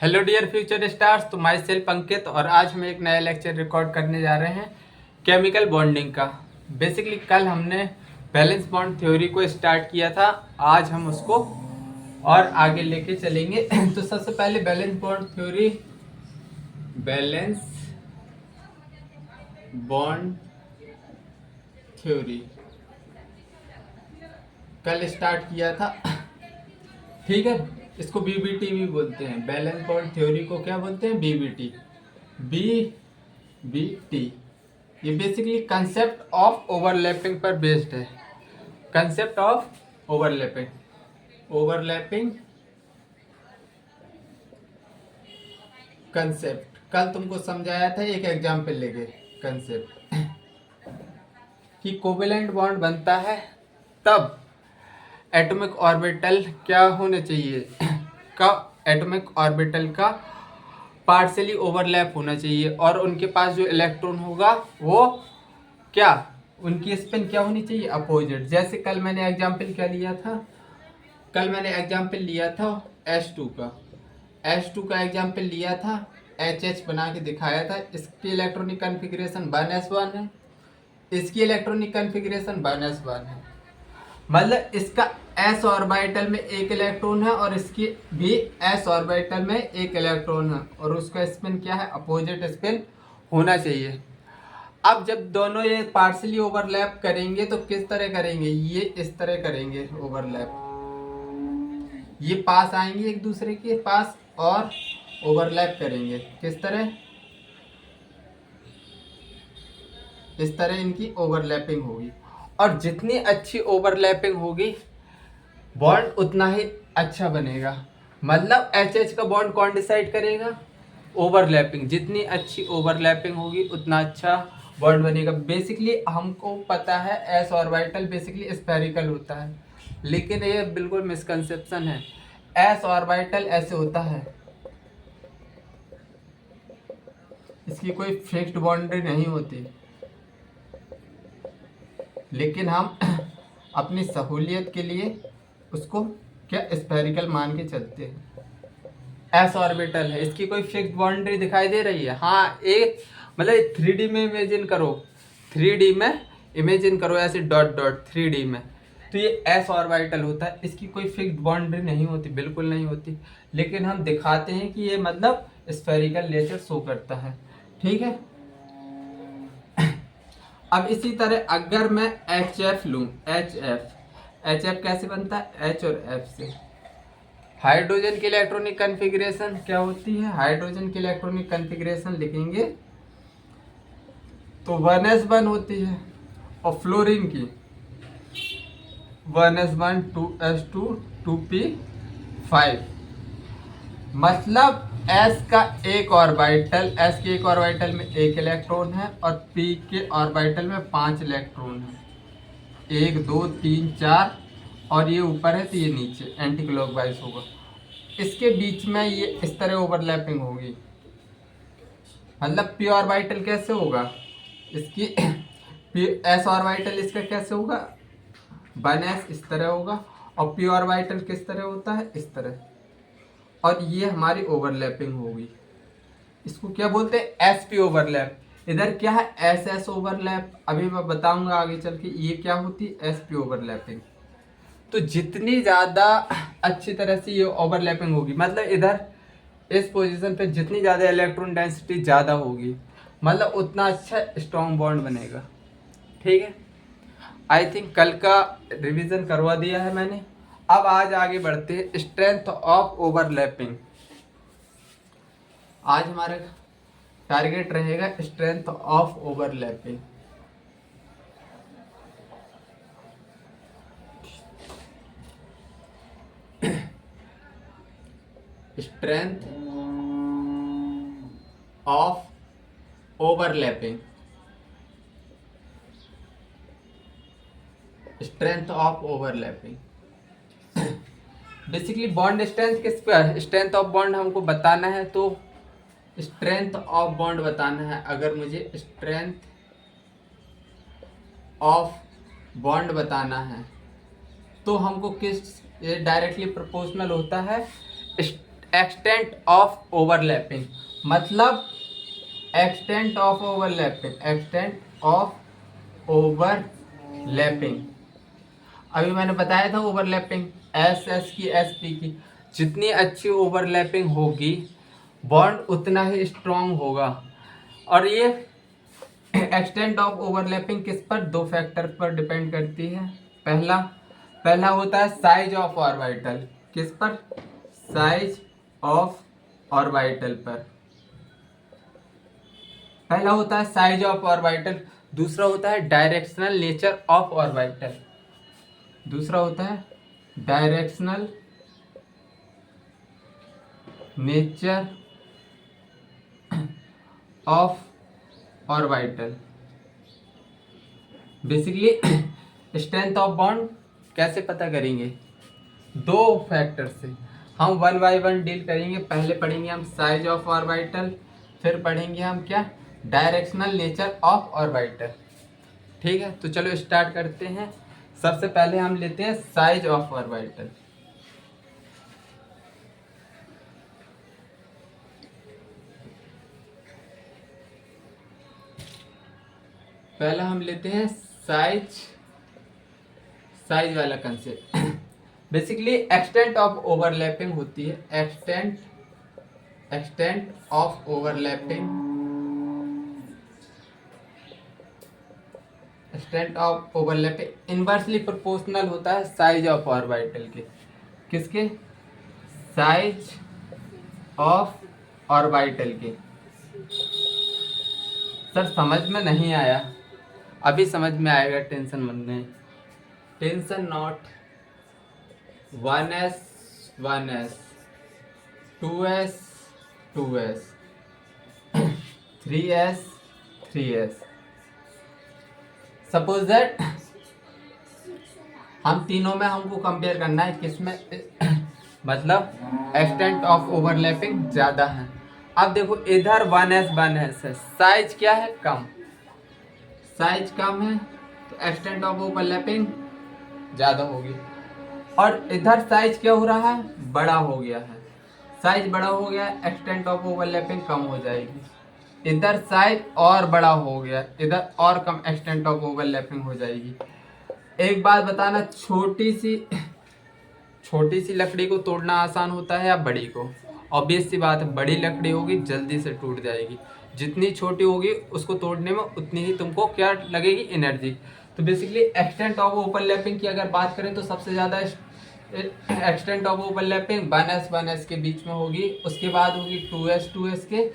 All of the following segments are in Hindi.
हेलो डियर फ्यूचर स्टार्स, तो माई सेल्फ अंकित और आज हम एक नया लेक्चर रिकॉर्ड करने जा रहे हैं केमिकल बॉन्डिंग का। बेसिकली कल हमने बैलेंस बॉन्ड थ्योरी को स्टार्ट किया था, आज हम उसको और आगे लेके चलेंगे। तो सबसे पहले valence bond theory, valence bond theory कल स्टार्ट किया था, ठीक है। इसको बीबीटी भी बोलते हैं, बैलेंस बॉन्ड थ्योरी को क्या बोलते हैं? बीबीटी। बीबीटी ये बेसिकली कंसेप्ट ऑफ ओवरलैपिंग पर बेस्ड है। कंसेप्ट ऑफ ओवरलैपिंग कंसेप्ट कल तुमको समझाया था एक एग्जाम्पल लेके। कंसेप्ट कि कोवेलेंट बॉन्ड बनता है तब एटॉमिक ऑर्बिटल क्या होने चाहिए का एटॉमिक ऑर्बिटल का पार्शियली ओवरलैप होना चाहिए और उनके पास जो इलेक्ट्रॉन होगा वो क्या, उनकी स्पिन क्या होनी चाहिए? अपोजिट। जैसे कल मैंने एग्जांपल क्या लिया था? कल मैंने एग्जांपल लिया था H2 का। H2 का एग्जांपल लिया था, HH बना के दिखाया था। इसकी इलेक्ट्रॉनिक कन्फिग्रेशन 1s1 है, इसकी इलेक्ट्रॉनिक कन्फिग्रेशन 1s1 है। मतलब इसका s ऑर्बिटल में एक इलेक्ट्रॉन है और इसकी भी s ऑर्बिटल में एक इलेक्ट्रॉन है और उसका स्पिन क्या है? अपोजिट स्पिन होना चाहिए। अब जब दोनों ये पार्शियली ओवरलैप करेंगे तो किस तरह करेंगे? ये इस तरह करेंगे ओवरलैप, ये पास आएंगे एक दूसरे के पास और ओवरलैप करेंगे। किस तरह? इस तरह इनकी ओवरलैपिंग होगी और जितनी अच्छी ओवरलैपिंग होगी बॉन्ड उतना ही अच्छा बनेगा। मतलब एच एच का बॉन्ड कौन डिसाइड करेगा? ओवरलैपिंग। जितनी अच्छी ओवरलैपिंग होगी उतना अच्छा बॉन्ड बनेगा। बेसिकली हमको पता है एस ऑर्बिटल बेसिकली स्फेरिकल होता है, लेकिन ये बिल्कुल मिसकंसेप्शन है। एस ऑर्बिटल ऐसे होता है, इसकी कोई फिक्स्ड बाउंड्री नहीं होती, लेकिन हम अपनी सहूलियत के लिए उसको क्या स्फेरिकल मान के चलते हैं। एस ऑर्बिटल है, इसकी कोई फिक्स्ड बाउंड्री दिखाई दे रही है? हाँ, एक मतलब 3D में इमेजिन करो, 3D में इमेजिन करो ऐसे डॉट डॉट 3D में, तो ये एस ऑर्बिटल होता है। इसकी कोई फिक्स्ड बाउंड्री नहीं होती, बिल्कुल नहीं होती, लेकिन हम दिखाते हैं कि ये मतलब स्फेरिकल नेचर शो करता है, ठीक है। अब इसी तरह अगर मैं एच एफ लूँ, एच एफ कैसे बनता है? एच और एफ से। हाइड्रोजन की इलेक्ट्रॉनिक कन्फिग्रेशन क्या होती है? हाइड्रोजन की इलेक्ट्रॉनिक कन्फिग्रेशन लिखेंगे तो 1s1 होती है और फ्लोरीन की 1s1 2s2 2p5। मतलब S का एक ऑर्बिटल, S के एक ऑर्बिटल में एक इलेक्ट्रॉन है और P के ऑर्बिटल में 5 इलेक्ट्रॉन है। 1 2 3 4 और ये ऊपर है तो ये नीचे एंटी क्लॉकवाइज होगा। इसके बीच में ये इस तरह ओवरलैपिंग होगी। मतलब P ऑर्बिटल कैसे होगा? इसकी S ऑर्बिटल इसका कैसे होगा? 1s इस तरह होगा और P ऑर्बिटल किस तरह होता है? इस तरह। और ये हमारी ओवरलैपिंग होगी, इसको क्या बोलते हैं? SP overlap. इधर क्या है? S S overlap. अभी मैं बताऊंगा आगे चल के ये क्या होती है, एसपी ओवरलैपिंग। तो जितनी ज़्यादा अच्छी तरह से ये ओवरलैपिंग होगी, मतलब इधर इस पोजीशन पे जितनी ज़्यादा इलेक्ट्रॉन डेंसिटी ज़्यादा होगी, मतलब उतना अच्छा स्ट्रॉन्ग बॉन्ड बनेगा, ठीक है। आई थिंक कल का रिवीजन करवा दिया है मैंने। अब आज आगे बढ़ते हैं, स्ट्रेंथ ऑफ ओवरलैपिंग। आज हमारा टारगेट रहेगा strength of overlapping. Strength of overlapping, strength of overlapping. Basically bond strength किस पर? स्ट्रेंथ ऑफ बॉन्ड हमको बताना है, तो स्ट्रेंथ ऑफ बॉन्ड बताना है। अगर मुझे स्ट्रेंथ ऑफ बॉन्ड बताना है तो हमको किस, ये डायरेक्टली प्रोपोर्शनल होता है एक्सटेंट ऑफ ओवरलैपिंग, मतलब extent of overlapping, extent of overlapping. अभी मैंने बताया था ओवरलैपिंग एस एस की एस पी की, जितनी अच्छी ओवरलैपिंग होगी बॉन्ड उतना ही स्ट्रॉन्ग होगा। और ये एक्सटेंट ऑफ ओवरलैपिंग किस पर, दो फैक्टर पर डिपेंड करती है। पहला होता है साइज ऑफ ऑर्बिटल, किस पर, साइज ऑफ ऑर्बिटल पर। पहला होता है साइज ऑफ ऑर्बिटल, दूसरा होता है डायरेक्शनल नेचर ऑफ ऑर्बिटल, दूसरा होता है directional nature of orbital. Basically strength of bond कैसे पता करेंगे, दो फैक्टर से। हम वन बाय वन डील करेंगे। पहले पढ़ेंगे हम साइज ऑफ ऑर्बिटल, फिर पढ़ेंगे हम क्या, डायरेक्शनल नेचर ऑफ ऑर्बिटल। ठीक है, तो चलो स्टार्ट करते हैं। सबसे पहले हम लेते हैं साइज ऑफ ऑर्बिटल। पहला हम लेते हैं साइज वाला concept. Basically extent of overlapping होती है, extent of overlapping, extent of overlapping inversely proportional होता है साइज ऑफ ऑर्बिटल के। किसके, साइज ऑफ ऑर्बिटल के। सर समझ में नहीं आया, अभी समझ में आएगा, टेंशन मत लें, tension not. 1s 1s 2s 2s 3s 3s। Suppose that हम तीनों में हमको कंपेयर करना है किसमें मतलब एक्सटेंट ऑफ ओवरलैपिंग ज़्यादा है। अब देखो इधर 1s 1s है, साइज क्या है, कम, साइज कम है तो एक्सटेंट ऑफ ओवरलैपिंग ज़्यादा होगी। और इधर साइज क्या हो रहा है, बड़ा हो गया है, साइज बड़ा हो गया, एक्सटेंट ऑफ ओवरलैपिंग कम हो जाएगी। इधर साइज और बड़ा हो गया, इधर और कम एक्सटेंट ऑफ ओवरलैपिंग हो जाएगी। एक बात बताना, छोटी सी लकड़ी को तोड़ना आसान होता है या बड़ी को? ऑब्वियस सी बात है, बड़ी लकड़ी होगी जल्दी से टूट जाएगी, जितनी छोटी होगी उसको तोड़ने में उतनी ही तुमको क्या लगेगी, एनर्जी। तो बेसिकली एक्सटेंट ऑफ ओवरलैपिंग की अगर बात करें तो सबसे ज़्यादा extent of overlapping 1s 1s के बीच में होगी, उसके बाद होगी 2s 2s के,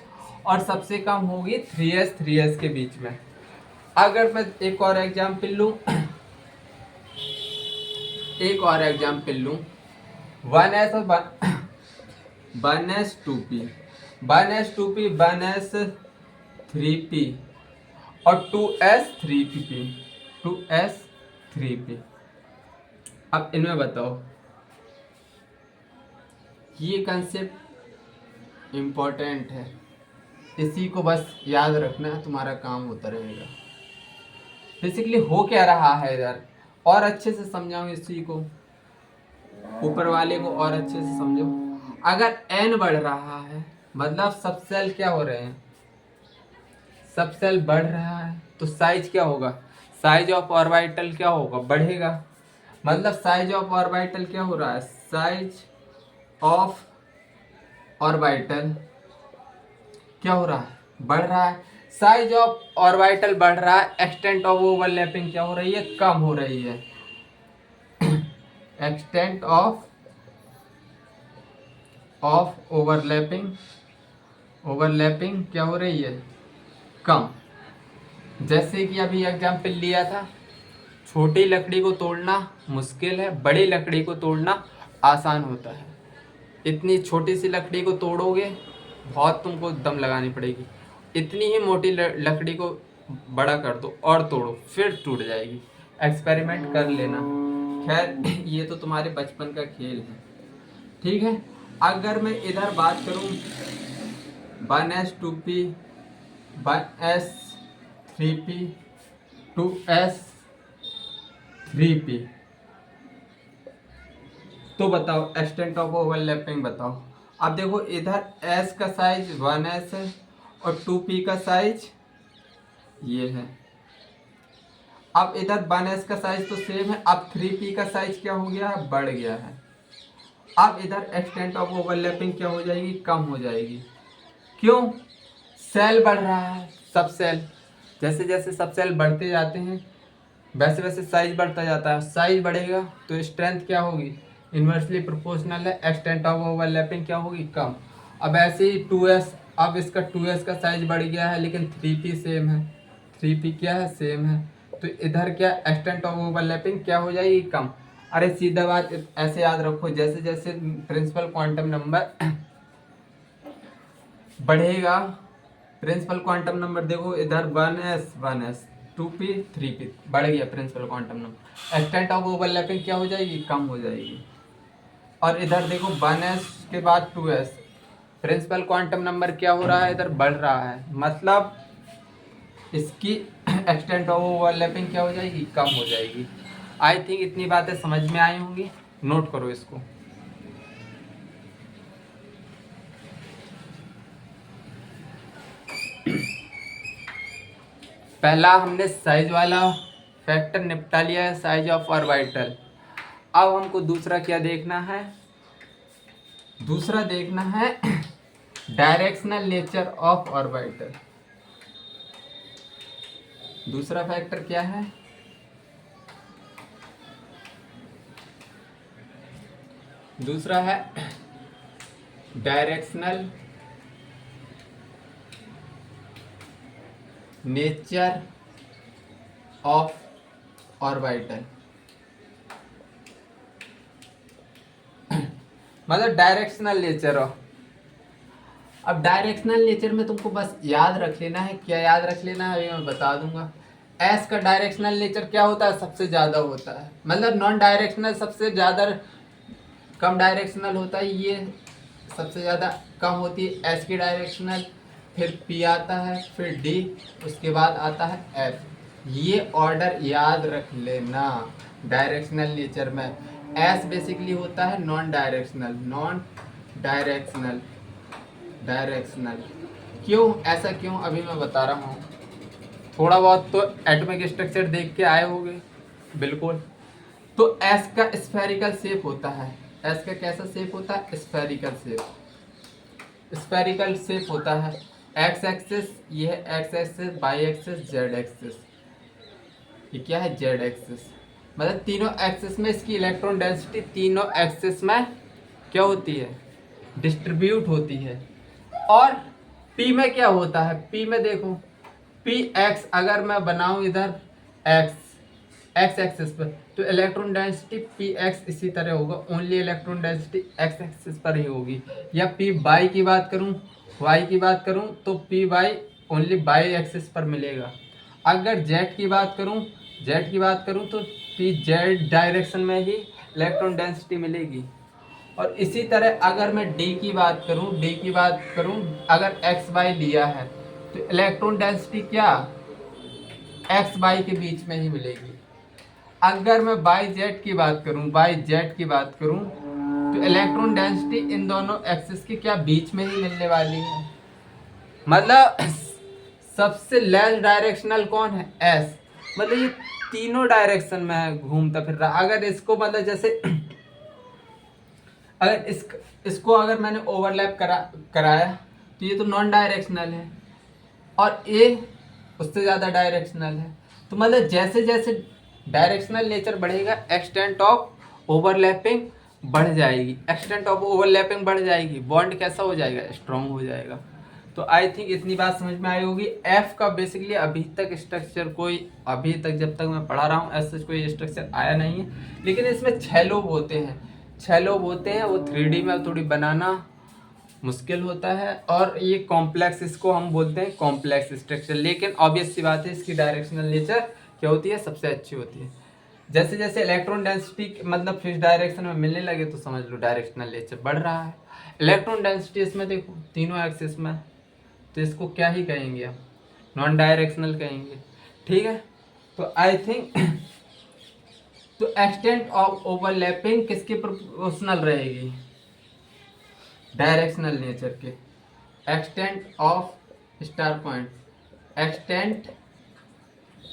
और सबसे कम होगी 3s 3s के बीच में। अगर मैं एक और एग्जाम्पल लूँ 1s और 1s 2p 1s 2p 1s 3p और 2s 3p 2s 3p। अब इनमें बताओ, ये कंसेप्ट इम्पोर्टेंट है, इसी को बस याद रखना है, तुम्हारा काम होता रहेगा। बेसिकली हो क्या रहा है इधर, और अच्छे से समझाओ इसी को, ऊपर वाले को और अच्छे से समझो। अगर n बढ़ रहा है मतलब सब सेल क्या हो रहे हैं, सब सेल बढ़ रहा है, तो साइज क्या होगा, साइज ऑफ ऑर्बिटल क्या होगा, बढ़ेगा। मतलब साइज ऑफ ऑर्बिटल क्या हो रहा है, साइज ऑफ ऑर्बिटल क्या हो रहा है, बढ़ रहा है। साइज ऑफ ऑर्बिटल बढ़ रहा है, एक्सटेंट ऑफ ओवरलैपिंग क्या हो रही है, कम हो रही है। एक्सटेंट ऑफ ओवरलैपिंग क्या हो रही है, कम। जैसे कि अभी एग्जाम्पल लिया था, छोटी लकड़ी को तोड़ना मुश्किल है, बड़ी लकड़ी को तोड़ना आसान होता है। इतनी छोटी सी लकड़ी को तोड़ोगे बहुत तुमको दम लगानी पड़ेगी, इतनी ही मोटी लकड़ी को बड़ा कर दो और तोड़ो, फिर टूट जाएगी। एक्सपेरिमेंट कर लेना। खैर ये तो तुम्हारे बचपन का खेल है, ठीक है। अगर मैं इधर बात करूं 1s 2p 1s 3p 2s 3p, तो बताओ एक्सटेंट ऑफ ओवरलैपिंग बताओ। अब देखो इधर S का साइज 1s है और 2p का साइज ये है। अब इधर 1s का साइज तो सेम है, अब 3p का साइज क्या हो गया है, बढ़ गया है। अब इधर एक्सटेंट ऑफ ओवरलैपिंग क्या हो जाएगी, कम हो जाएगी। क्यों, सेल बढ़ रहा है, सब सेल, जैसे जैसे सब सेल बढ़ते जाते हैं वैसे वैसे साइज बढ़ता जाता है। साइज बढ़ेगा तो स्ट्रेंथ क्या होगी, इन्वर्सली प्रोपोर्शनल है, एक्सटेंट ऑफ ओवरलैपिंग क्या होगी, कम। अब ऐसे ही 2s, अब इसका 2s का साइज बढ़ गया है लेकिन 3p सेम है, 3p क्या है, सेम है, तो इधर क्या एक्सटेंट ऑफ ओवरलैपिंग क्या हो जाएगी, कम। अरे सीधा बात ऐसे याद रखो, जैसे जैसे प्रिंसिपल क्वांटम नंबर बढ़ेगा, प्रिंसिपल क्वांटम नंबर देखो इधर 1s 2p 3p बढ़ गया principal quantum number, extent of overlapping क्या हो जाएगी, कम हो जाएगी। और इधर देखो 1s के बाद 2s, प्रिंसिपल क्वांटम नंबर क्या हो रहा है, इधर बढ़ रहा है, मतलब इसकी एक्सटेंट ऑफ ओवरलैपिंग क्या हो जाएगी, कम हो जाएगी। आई थिंक इतनी बातें समझ में आई होंगी, नोट करो इसको। पहला हमने साइज वाला फैक्टर निपटा लिया है, साइज ऑफ ऑर्बिटल। अब हमको दूसरा क्या देखना है, दूसरा देखना है डायरेक्शनल नेचर ऑफ ऑर्बिटल। दूसरा फैक्टर क्या है, दूसरा है डायरेक्शनल नेचर ऑफ ऑर्बिटल, मतलब डायरेक्शनल नेचर ऑफ। अब डायरेक्शनल नेचर में तुमको बस याद रख लेना है, क्या याद रख लेना है अभी मैं बता दूंगा। एस का डायरेक्शनल नेचर क्या होता है, सबसे ज़्यादा होता है, मतलब नॉन डायरेक्शनल सबसे ज़्यादा कम डायरेक्शनल होता है, ये सबसे ज़्यादा कम होती है एस की डायरेक्शनल, फिर पी आता है, फिर डी, उसके बाद आता है एफ। ये ऑर्डर याद रख लेना डायरेक्शनल नेचर में। एस बेसिकली होता है non directional, non directional, directional. क्यों, ऐसा क्यों, अभी मैं बता रहा हूँ। थोड़ा बहुत तो एटॉमिक स्ट्रक्चर देख के आए होंगे, बिल्कुल। तो एस का स्फेरिकल शेप होता है, एस का कैसा शेप होता है, स्फेरिकल शेप, स्फेरिकल शेप होता है। एक्स एक्सिस, ये है x axis, y axis, z axis, ये क्या है, जेड एक्सिस। मतलब तीनों एक्सिस में इसकी इलेक्ट्रॉन डेंसिटी तीनों एक्सिस में क्या होती है, डिस्ट्रीब्यूट होती है। और P में क्या होता है, P में देखो पी एक्स, अगर मैं बनाऊं इधर एक्स एक्सिस पर, तो इलेक्ट्रॉन डेंसिटी पी एक्स इसी तरह होगा, only electron density x axis पर ही होगी। या पी वाई की बात करूं, वाई की बात करूं तो p y only y axis पर मिलेगा। अगर जेड की बात करूं, जेड की बात करूं तो पी जेड डायरेक्शन में ही इलेक्ट्रॉन डेंसिटी मिलेगी। और इसी तरह अगर मैं डी की बात करूं, डी की बात करूं, अगर एक्स वाई लिया है तो इलेक्ट्रॉन डेंसिटी क्या एक्स वाई के बीच में ही मिलेगी। अगर मैं बाई जेड की बात करूं, बाई जेड की बात करूं तो इलेक्ट्रॉन डेंसिटी इन दोनों एक्सिस के क्या बीच में ही मिलने वाली है। मतलब सबसे लेस डायरेक्शनल कौन है, एस, मतलब ये तीनों डायरेक्शन में घूमता फिर रहा। अगर इसको मतलब जैसे अगर इसको अगर मैंने ओवरलैप कराया तो ये तो नॉन डायरेक्शनल है, और ए उससे ज़्यादा डायरेक्शनल है। तो मतलब जैसे जैसे डायरेक्शनल नेचर बढ़ेगा, एक्सटेंट ऑफ ओवरलैपिंग बढ़ जाएगी, एक्सटेंट ऑफ ओवरलैपिंग बढ़ जाएगी, बॉन्ड कैसा हो जाएगा, स्ट्रॉन्ग हो जाएगा। तो आई थिंक इतनी बात समझ में आई होगी। एफ का बेसिकली अभी तक स्ट्रक्चर कोई, अभी तक जब तक मैं पढ़ा रहा हूँ ऐसा कोई स्ट्रक्चर आया नहीं है, लेकिन इसमें 6 लोब होते हैं, 6 लोब होते हैं। वो 3D में थोड़ी बनाना मुश्किल होता है, और ये कॉम्प्लेक्स, इसको हम बोलते हैं कॉम्प्लेक्स स्ट्रक्चर। लेकिन ऑब्वियस सी बात है इसकी डायरेक्शनल नेचर क्या होती है, सबसे अच्छी होती है। जैसे जैसे इलेक्ट्रॉन डेंसिटी मतलब फिक्स डायरेक्शन में मिलने लगे तो समझ लो डायरेक्शनल नेचर बढ़ रहा है। इलेक्ट्रॉन डेंसिटी इसमें देखो तीनों एक्सिस में, तो इसको क्या ही कहेंगे हम, नॉन डायरेक्शनल कहेंगे, ठीक है। तो आई थिंक तो एक्सटेंट ऑफ ओवरलैपिंग किसके प्रोपोर्शनल रहेगी, डायरेक्शनल नेचर के। Extent of star point, extent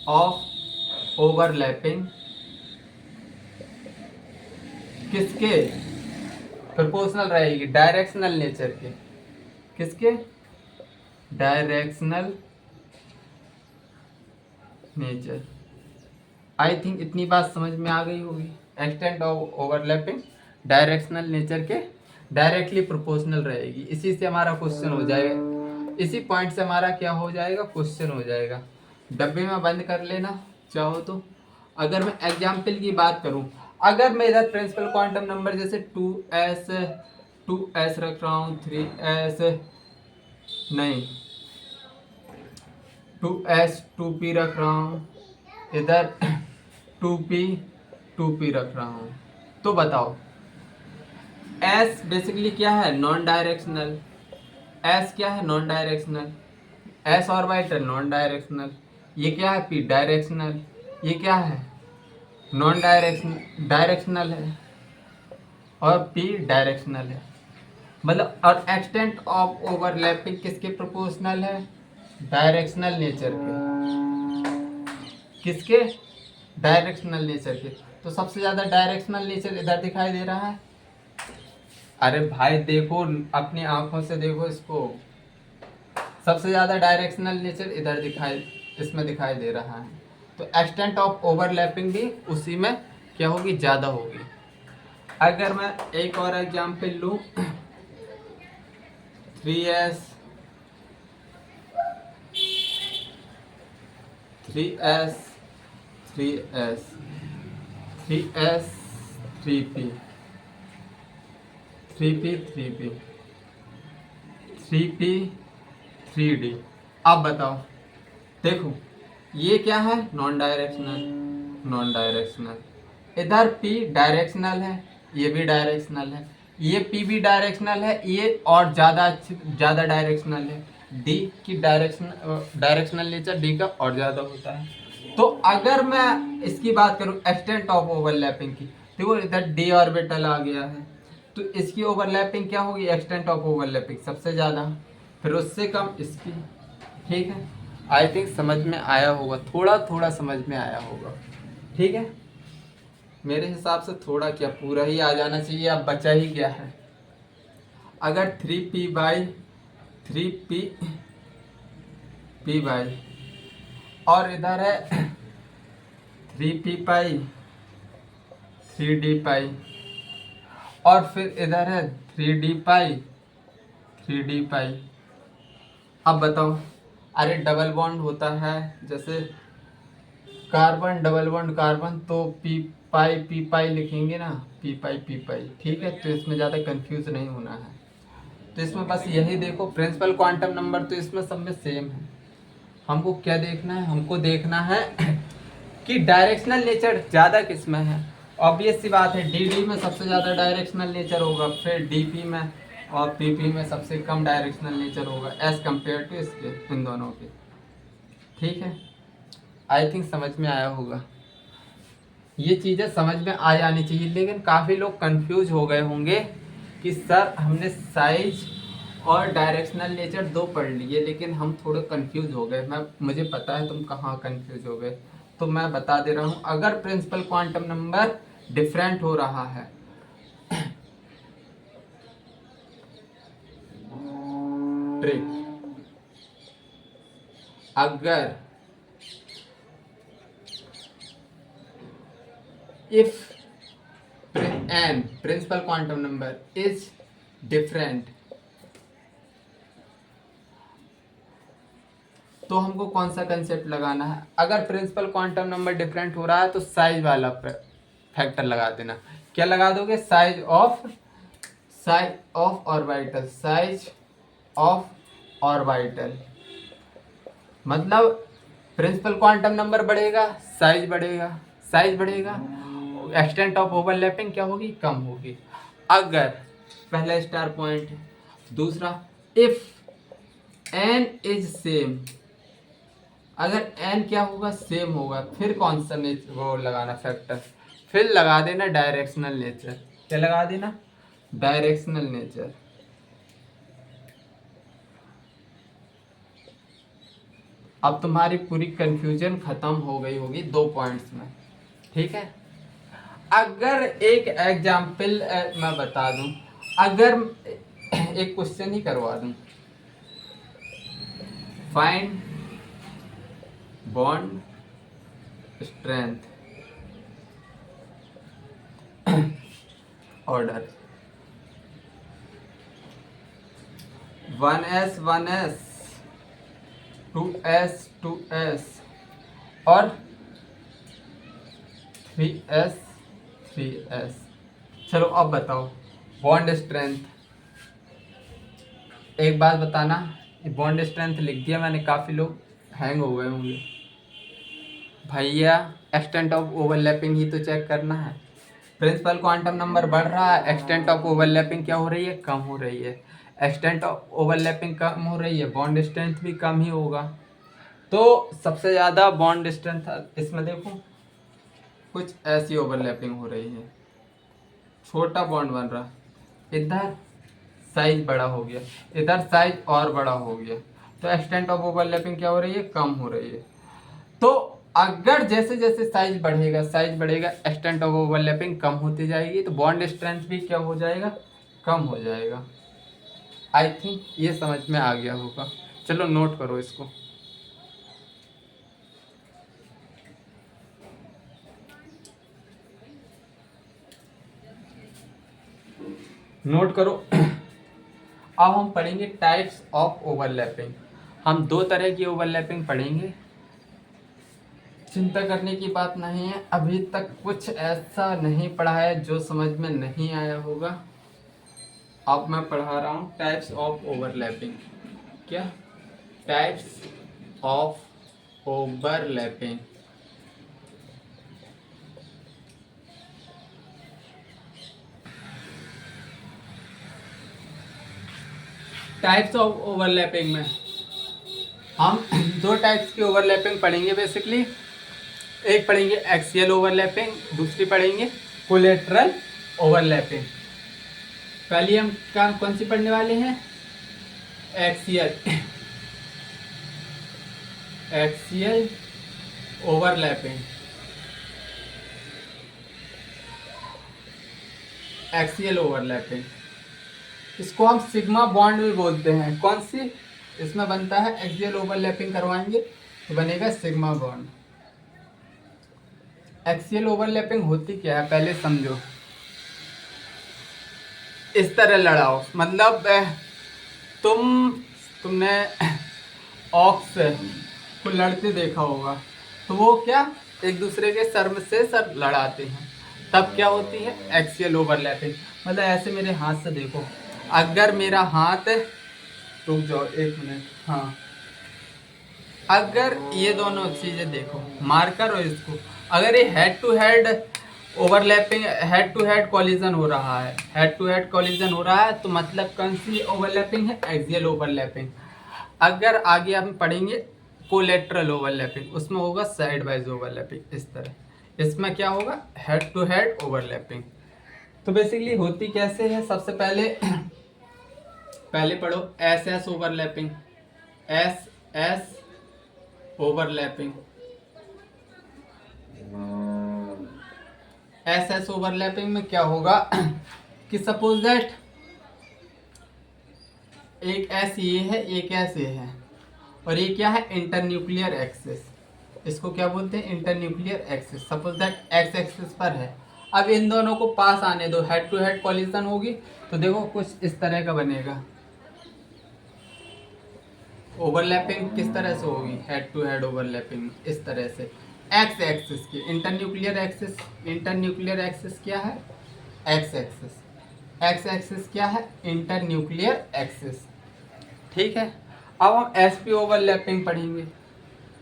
of overlapping किसके प्रोपोर्शनल रहेगी? डायरेक्शनल नेचर के। किसके? Directional nature. आई थिंक इतनी बात समझ में आ गई होगी। Extent of overlapping directional nature के डायरेक्टली प्रोपोर्शनल रहेगी। इसी से हमारा क्वेश्चन हो जाएगा, इसी पॉइंट से हमारा क्या हो जाएगा? क्वेश्चन हो जाएगा। डब्बे में बंद कर लेना चाहो तो। अगर मैं एग्जाम्पल की बात करूं, अगर मैं इधर प्रिंसिपल क्वांटम नंबर जैसे 2s रख रहा हूँ, 3s नहीं 2s 2p रख रहा हूँ, इधर 2p रख रहा हूँ, तो बताओ s बेसिकली क्या है? Non directional. s क्या है? Non directional. s orbital non directional. ये क्या है? p directional. ये क्या है? नॉन डायरेक्शनल है और p डायरेक्शनल है। मतलब और एक्सटेंट ऑफ ओवरलैपिंग किसके प्रोपोर्शनल है? डायरेक्शनल नेचर के। किसके? डायरेक्शनल नेचर के। तो सबसे ज्यादा डायरेक्शनल नेचर इधर दिखाई दे रहा है। अरे भाई देखो, अपनी आंखों से देखो इसको, सबसे ज्यादा डायरेक्शनल नेचर इधर इसमें दिखाई दे रहा है। तो एक्सटेंट ऑफ ओवरलैपिंग भी उसी में क्या होगी? ज्यादा होगी। अगर मैं एक और एग्जाम्पल लूं, 3s 3p 3d। अब बताओ, देखो ये क्या है? Non directional. इधर p डायरेक्शनल है, ये भी डायरेक्शनल है, ये p भी डायरेक्शनल है, ये और ज़्यादा डायरेक्शनल है। d की डायरेक्शनल नेचर d का और ज़्यादा होता है। तो अगर मैं इसकी बात करूं एक्सटेंट ऑफ ओवरलैपिंग की, देखो इधर d ऑर्बिटल आ गया है, तो इसकी ओवरलैपिंग क्या होगी? एक्सटेंट ऑफ ओवरलैपिंग सबसे ज़्यादा, फिर उससे कम इसकी। ठीक है, आई थिंक समझ में आया होगा, थोड़ा थोड़ा समझ में आया होगा। ठीक है, मेरे हिसाब से थोड़ा क्या पूरा ही आ जाना चाहिए। अब बचा ही क्या है? अगर 3p बाई और इधर है 3p पाई 3d पाई और फिर इधर है 3d पाई। अब बताओ, अरे डबल बॉन्ड होता है, जैसे कार्बन डबल बॉन्ड कार्बन, तो पी पाई लिखेंगे ना, पी पाई। ठीक है, तो इसमें ज़्यादा कंफ्यूज नहीं होना है। तो इसमें बस यही देखो, प्रिंसिपल क्वांटम नंबर तो इसमें सब में सेम है। हमको क्या देखना है? हमको देखना है कि डायरेक्शनल नेचर ज़्यादा किस में है। ऑब्वियस सी बात है, डी में सबसे ज़्यादा डायरेक्शनल नेचर होगा, फिर डीपी में और पीपी में सबसे कम डायरेक्शनल नेचर होगा एज कम्पेयर टू इसके, इन दोनों के। ठीक है, आई थिंक समझ में आया होगा। ये चीज़ें समझ में आ जानी चाहिए, लेकिन काफ़ी लोग कंफ्यूज हो गए होंगे कि सर हमने साइज और डायरेक्शनल नेचर दो पढ़ लिए, लेकिन हम थोड़े कंफ्यूज हो गए। मुझे पता है तुम कहाँ कंफ्यूज हो गए, तो मैं बता दे रहा हूँ। अगर प्रिंसिपल क्वांटम नंबर डिफरेंट हो रहा है ट्रिक, अगर if n principal quantum number is different, तो हमको कौन सा कंसेप्ट लगाना है? अगर प्रिंसिपल क्वांटम नंबर डिफरेंट हो रहा है तो साइज वाला फैक्टर लगा देना। क्या लगा दोगे? Size of orbital. Size of orbital मतलब प्रिंसिपल क्वांटम नंबर बढ़ेगा, साइज बढ़ेगा, एक्सटेंट ऑफ ओवरलैपिंग क्या होगी? कम होगी। अगर पहला स्टार पॉइंट है, दूसरा इफ n इज सेम, अगर n क्या होगा? सेम होगा, फिर कौन सा वो लगाना फैक्टर? फिर लगा देना डायरेक्शनल नेचर। क्या लगा देना? Directional nature. अब तुम्हारी पूरी कंफ्यूजन खत्म हो गई होगी 2 पॉइंट्स में, ठीक है। अगर एक एग्जाम्पल मैं बता दूं, अगर एक क्वेश्चन ही करवा दूं, find bond strength order 1s 1s 2s 2s और 3s 3s। चलो अब बताओ बॉन्ड स्ट्रेंथ। एक बात बताना, बॉन्ड स्ट्रेंथ लिख दिया मैंने, काफ़ी लोग हैंग हो गए होंगे। भैया एक्सटेंट ऑफ ओवरलैपिंग ही तो चेक करना है। प्रिंसिपल क्वांटम नंबर बढ़ रहा है, एक्सटेंट ऑफ ओवरलैपिंग क्या हो रही है, कम हो रही है। एक्सटेंट ऑफ ओवरलैपिंग कम हो रही है, बॉन्ड स्ट्रेंथ भी कम ही होगा। तो सबसे ज़्यादा बॉन्ड स्ट्रेंथ इसमें देखो कुछ ऐसी ओवरलैपिंग हो रही है, छोटा बॉन्ड बन रहा, इधर साइज बड़ा हो गया, इधर साइज और बड़ा हो गया, तो एक्सटेंट ऑफ ओवरलैपिंग क्या हो रही है, कम हो रही है। तो अगर जैसे जैसे साइज बढ़ेगा एक्सटेंट ऑफ ओवरलैपिंग कम होती जाएगी, तो बॉन्ड स्ट्रेंथ भी क्या हो जाएगा, कम हो जाएगा। आई थिंक ये समझ में आ गया होगा। चलो नोट करो इसको। नोट करो। अब हम पढ़ेंगे टाइप्स ऑफ ओवरलैपिंग। हम 2 तरह की ओवरलैपिंग पढ़ेंगे, चिंता करने की बात नहीं है। अभी तक कुछ ऐसा नहीं पढ़ा है जो समझ में नहीं आया होगा। अब मैं पढ़ा रहा हूँ टाइप्स ऑफ ओवरलैपिंग। क्या types of overlapping. Types of overlapping में हम 2 टाइप्स की ओवरलैपिंग पढ़ेंगे बेसिकली। एक पढ़ेंगे एक्सियल ओवरलैपिंग, दूसरी पढ़ेंगे कोलेटरल ओवरलैपिंग। पहले हम कौन सी पढ़ने वाले हैं, एक्सियल ओवरलैपिंग। एक्सियल ओवरलैपिंग इसको हम सिग्मा बॉन्ड भी बोलते हैं। कौन सी, इसमें बनता है एक्सियल ओवरलैपिंग करवाएंगे तो बनेगा सिग्मा बॉन्ड। एक्सियल ओवरलैपिंग होती क्या है पहले समझो। इस तरह लड़ाओ, मतलब तुमने ऑक्स को लड़ते देखा होगा, तो वो क्या एक दूसरे के सर से सर लड़ाते हैं, तब क्या होती है एक्सियल ओवरलैपिंग। मतलब ऐसे मेरे हाथ से देखो, अगर मेरा हाथ, रुक जाओ 1 मिनट, हाँ, अगर ये दोनों चीज़ें देखो, मार्कर और इसको, अगर ये head to head overlapping, head to head collision हो रहा है, हेड टू हेड कॉलिजन हो रहा है, तो मतलब कौन सी ओवरलैपिंग है, एक्सियल ओवरलैपिंग। अगर आगे हम पढ़ेंगे कोलेटरल ओवरलैपिंग, उसमें होगा साइड वाइज ओवरलैपिंग इस तरह। इसमें क्या होगा, हेड टू हेड ओवरलैपिंग। तो बेसिकली होती कैसे है, सबसे पहले पढ़ो S S overlapping. S S overlapping, S S overlapping में क्या होगा कि सपोज दैट एक एस ये है, एक एस ये है, और ये क्या है, इंटरन्यूक्लियर एक्सिस। इसको क्या बोलते हैं, internuclear axis. Suppose that x axis पर है, अब इन दोनों को पास आने दो, हेड टू हेड कॉलिजन होगी, तो देखो कुछ इस तरह का बनेगा। ओवरलैपिंग किस तरह से होगी, हेड टू हेड ओवरलैपिंग इस तरह से, एक्स एक्सिस की इंटरन्यूक्लियर एक्सिस। इंटरन्यूक्लियर एक्सिस क्या है, एक्स एक्सिस। एक्स एक्सिस क्या है, इंटरन्यूक्लियर एक्सिस, ठीक है। अब हम एसपी ओवरलैपिंग पढ़ेंगे।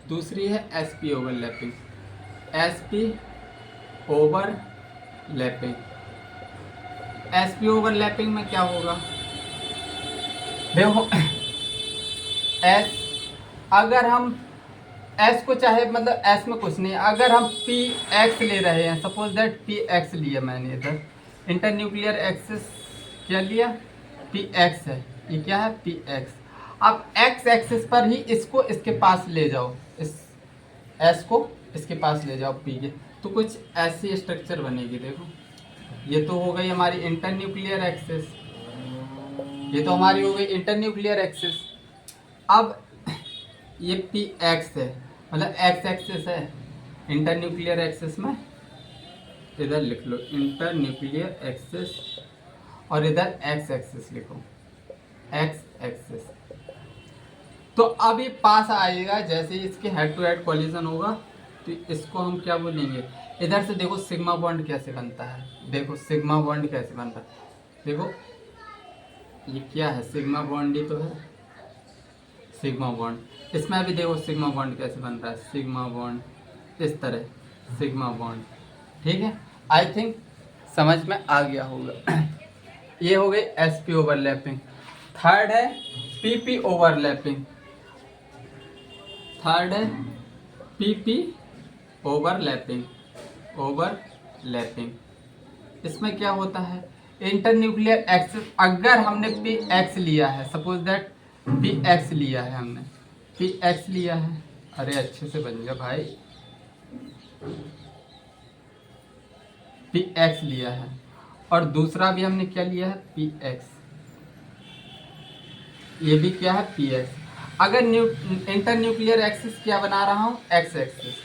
दूसरी है SP overlapping. SP overlapping, SP overlapping में क्या होगा, देखो एस, अगर हम एस को चाहे, मतलब एस में कुछ नहीं, अगर हम पी एक्स ले रहे हैं, सपोज दैट पी एक्स लिया मैंने, इधर इंटरन्यूक्लियर एक्सिस क्या लिया, पी एक्स है, ये क्या है, पी एक्स। अब एक्स एक्सिस पर ही इसको इसके पास ले जाओ, इस एस को इसके पास ले जाओ पी के, तो कुछ ऐसी स्ट्रक्चर बनेगी। देखो ये तो हो गई हमारी इंटर न्यूक्लियर एक्सिस, ये तो हमारी हो गई इंटर न्यूक्लियर एक्सिस। अब ये पी एक्स है, मतलब एक्स एक्सिस है इंटर न्यूक्लियर एक्सिस में, इधर लिख लो इंटर न्यूक्लियर एक्सिस, और इधर एक्स एक्सिस लिखो, एक्स एक्सिस। तो अब ये पास आएगा, जैसे ही इसके हेड टू हेड कॉलिजन होगा तो इसको हम क्या बोलेंगे। इधर से देखो सिग्मा बॉन्ड कैसे बनता है, देखो सिग्मा बॉन्ड कैसे बनता है, देखो ये क्या है, सिग्मा बॉन्ड ही तो है, सिग्मा बॉन्ड। इसमें भी देखो सिग्मा बॉन्ड कैसे बन रहा है, सिग्मा बॉन्ड इस तरह, सिग्मा बॉन्ड। ठीक है, आई थिंक समझ में आ गया होगा। ये हो गई एस पी ओवरलैपिंग। थर्ड है पी पी ओवरलैपिंग, थर्ड है पी पी ओवरलैपिंग, ओवरलैपिंग। इसमें क्या होता है, इंटर न्यूक्लियर एक्सिस, अगर हमने पी एक्स लिया है, सपोज दैट पी एक्स लिया है, हमने पी एक्स लिया है, अरे अच्छे से बन गया भाई, पी एक्स लिया है, और दूसरा भी हमने क्या लिया है, पी एक्स, ये भी क्या है, पी एक्स। अगर इंटर न्यूक्लियर एक्सिस क्या बना रहा हूँ, एक्स एक्सिस,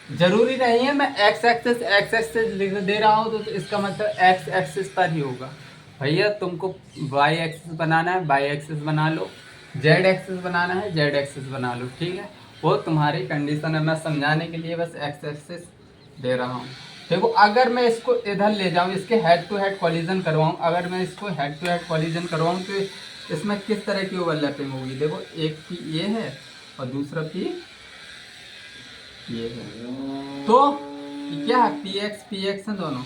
जरूरी नहीं है मैं एक्स एक्सिस लिख दे रहा हूँ तो इसका मतलब एक्स एक्सिस पर ही होगा। भैया तुमको वाई एक्सिस बनाना है वाई एक्सिस बना लो, जेड एक्सिस बनाना है जेड एक्सिस बना लो, ठीक है, वो तुम्हारी कंडीशन है, मैं समझाने के लिए बस एक्स एक्सिस दे रहा हूँ। देखो अगर मैं इसको इधर ले जाऊँ, इसके हेड टू हेड कॉलिजन करवाऊँ, अगर मैं इसको हेड टू हेड कॉलिजन करवाऊँ तो इसमें किस तरह की ओवरलैपिंग होगी। देखो एक पी ये है और दूसरा पी ये है, तो क्या है, पी एक्स है दोनों,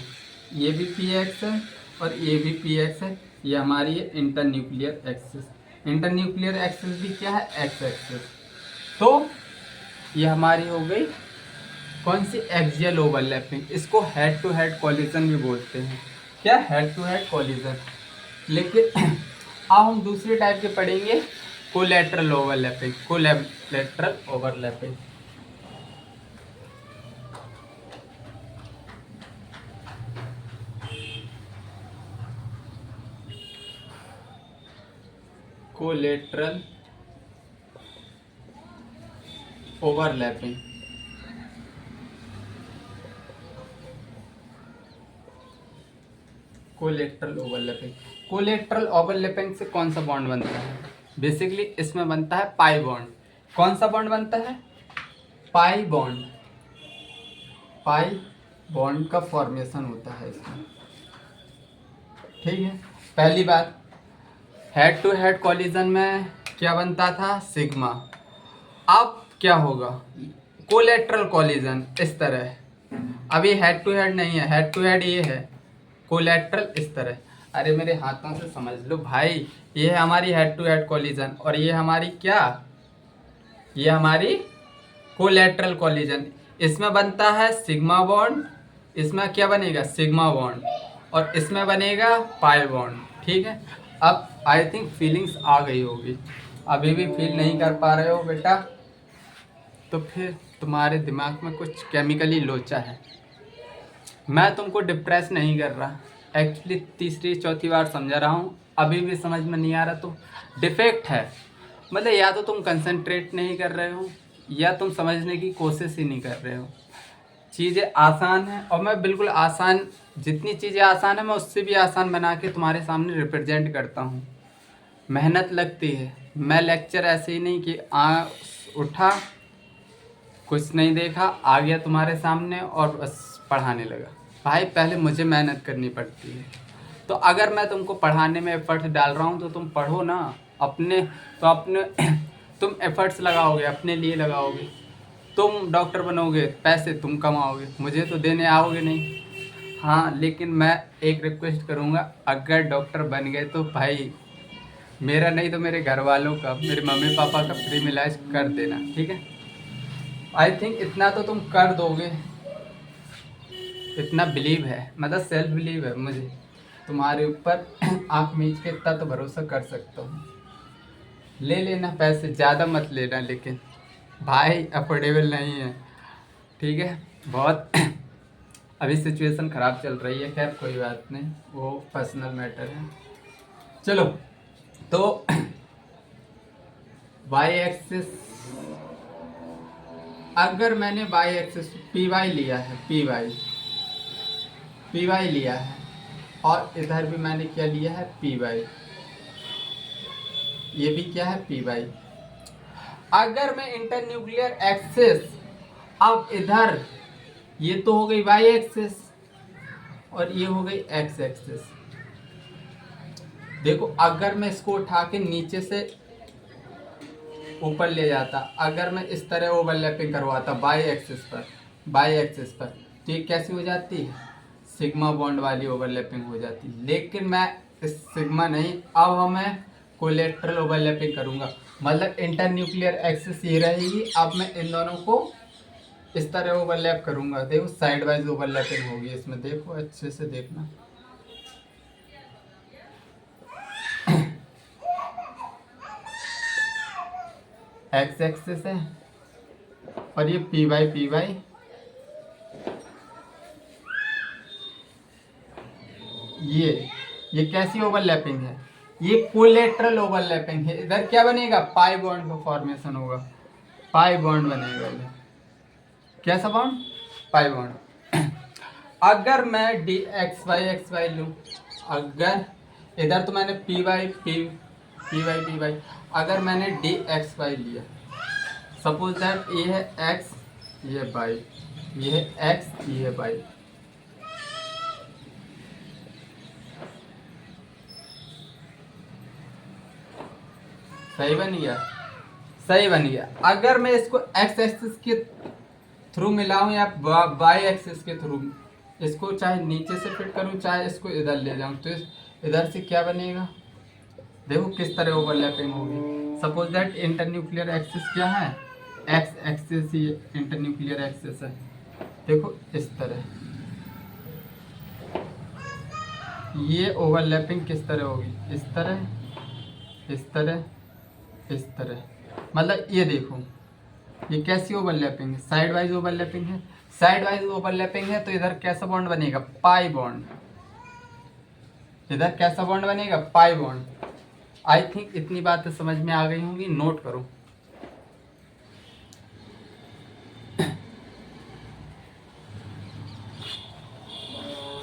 ये भी पी एक्स है और ये भी पी एक्स है, ये हमारी है inter nuclear axis. Inter nuclear axis भी क्या है, एक्स एक्सिस। तो ये हमारी हो गई कौन सी, एक्सियल ओवरलैपिंग। इसको हेड टू हेड कॉलिजन भी बोलते हैं, क्या, हेड टू हेड कॉलिजन। लेकिन अब हम दूसरे टाइप के पढ़ेंगे, collateral overlapping, collateral overlapping. Collateral overlapping, collateral overlapping. Collateral overlapping से कौन सा बॉन्ड बनता है, बेसिकली इसमें बनता है पाई बॉन्ड। कौन सा बॉन्ड बनता है, पाई बॉन्ड, पाई बॉन्ड का फॉर्मेशन होता है इसमें, ठीक है। पहली बात, हेड टू हेड कॉलिजन में क्या बनता था, सिग्मा। अब क्या होगा, कोलेटरल कॉलिजन इस तरह, अभी हेड टू हेड नहीं है, हेड टू हेड ये है, कोलेटरल इस तरह। अरे मेरे हाथों से समझ लो भाई, ये है हमारी हेड टू हेड कॉलिजन और ये हमारी क्या, ये हमारी कोलेटरल कॉलिजन। इसमें बनता है सिग्मा बॉन्ड, इसमें क्या बनेगा, सिग्मा बॉन्ड, और इसमें बनेगा पाई बॉन्ड, ठीक है। अब आई थिंक फीलिंग्स आ गई होगी, अभी भी फील नहीं कर पा रहे हो बेटा, तो फिर तुम्हारे दिमाग में कुछ केमिकली लोचा है। मैं तुमको डिप्रेस नहीं कर रहा, एक्चुअली तीसरी चौथी बार समझा रहा हूँ, अभी भी समझ में नहीं आ रहा तो डिफेक्ट है, मतलब या तो तुम कंसंट्रेट नहीं कर रहे हो या तुम समझने की कोशिश ही नहीं कर रहे हो। चीज़ें आसान हैं और मैं बिल्कुल आसान, जितनी चीज़ें आसान है मैं उससे भी आसान बना के तुम्हारे सामने रिप्रेजेंट करता हूँ। मेहनत लगती है, मैं लेक्चर ऐसे ही नहीं कि उठा कुछ नहीं देखा आ गया तुम्हारे सामने और बस पढ़ाने लगा। भाई पहले मुझे मेहनत करनी पड़ती है, तो अगर मैं तुमको पढ़ाने में एफर्ट्स डाल रहा हूँ तो तुम पढ़ो ना अपने, तो अपने तुम एफर्ट्स लगाओगे, अपने लिए लगाओगे, तुम डॉक्टर बनोगे, पैसे तुम कमाओगे, मुझे तो देने आओगे नहीं। हाँ लेकिन मैं एक रिक्वेस्ट करूँगा, अगर डॉक्टर बन गए तो भाई मेरा नहीं तो मेरे घर वालों का, मेरे मम्मी पापा का फ्री में इलाज कर देना, ठीक है। आई थिंक इतना तो तुम कर दोगे, इतना बिलीव है, मतलब सेल्फ बिलीव है मुझे, तुम्हारे ऊपर आँख मीच के इतना तो भरोसा कर सकता हूँ। ले लेना पैसे, ज़्यादा मत लेना, लेकिन भाई अफोर्डेबल नहीं है, ठीक है। बहुत अभी सिचुएशन ख़राब चल रही है, खैर कोई बात नहीं, वो पर्सनल मैटर है। चलो तो वाई एक्सिस, अगर मैंने वाई एक्सिस पी वाई लिया है, पी वाई लिया है, और इधर भी मैंने क्या लिया है, पी वाई, ये भी क्या है, पी वाई। अगर मैं इंटरन्यूक्लियर एक्सिस, अब इधर ये तो हो गई वाई एक्सिस और ये हो गई एक्स एक्सिस। देखो अगर मैं इसको उठा के नीचे से ऊपर ले जाता, अगर मैं इस तरह ओवरलैपिंग करवाता बाई एक्सिस पर, तो ये कैसी हो जाती है, सिग्मा बॉन्ड वाली ओवरलैपिंग हो जाती। लेकिन मैं इस सिग्मा नहीं, अब मैं कोलेट्रल ओवरलैपिंग करूंगा, मतलब इंटरन्यूक्लियर एक्सिस ये रहेगी, अब मैं इन दोनों को इस तरह ओवरलैप करूंगा। देखो साइड वाइज ओवरलैपिंग होगी इसमें, देखो अच्छे से देखना। एक्स एक्सिस है और ये पी वाई, ये कैसी ओवरलैपिंग है, ये कोलेट्रल ओवरलैपिंग है। इधर क्या बनेगा, पाई बॉन्ड का फॉर्मेशन होगा, पाई बॉन्ड बनेगा इधर। कैसा बॉन्ड, पाई बॉन्ड। अगर मैं डी एक्स वाई लूँ, अगर इधर तो मैंने पी वाई, अगर मैंने डी एक्स वाई लिया, सपोज दैट ये है एक्स, ये वाई, ये है एक्स, ये है वाई, सही बन गया, सही बन गया। अगर मैं इसको एक्स एक्सिस के थ्रू मिलाऊं या वाई एक्सिस के थ्रू, इसको चाहे नीचे से फिट करूं चाहे इसको इधर ले जाऊं, तो इधर से क्या बनेगा, देखो किस तरह ओवरलैपिंग होगी। सपोज दैट इंटरन्यूक्लियर एक्सिस क्या है, एक्स एक्सिस, ही इंटरन्यूक्लियर एक्सिस है, देखो इस तरह, ये ओवरलैपिंग किस तरह होगी, इस तरह, इस तरह, इस तरह। मतलब ये देखो ये कैसी ओवरलैपिंग है, साइड वाइज ओवरलैपिंग है, साइड वाइज ओवरलैपिंग है, तो इधर कैसा बॉन्ड बनेगा, पाई बॉन्ड, इधर कैसा बॉन्ड बनेगा, पाई बॉन्ड। आई थिंक इतनी बातें समझ में आ गई होंगी, नोट करो।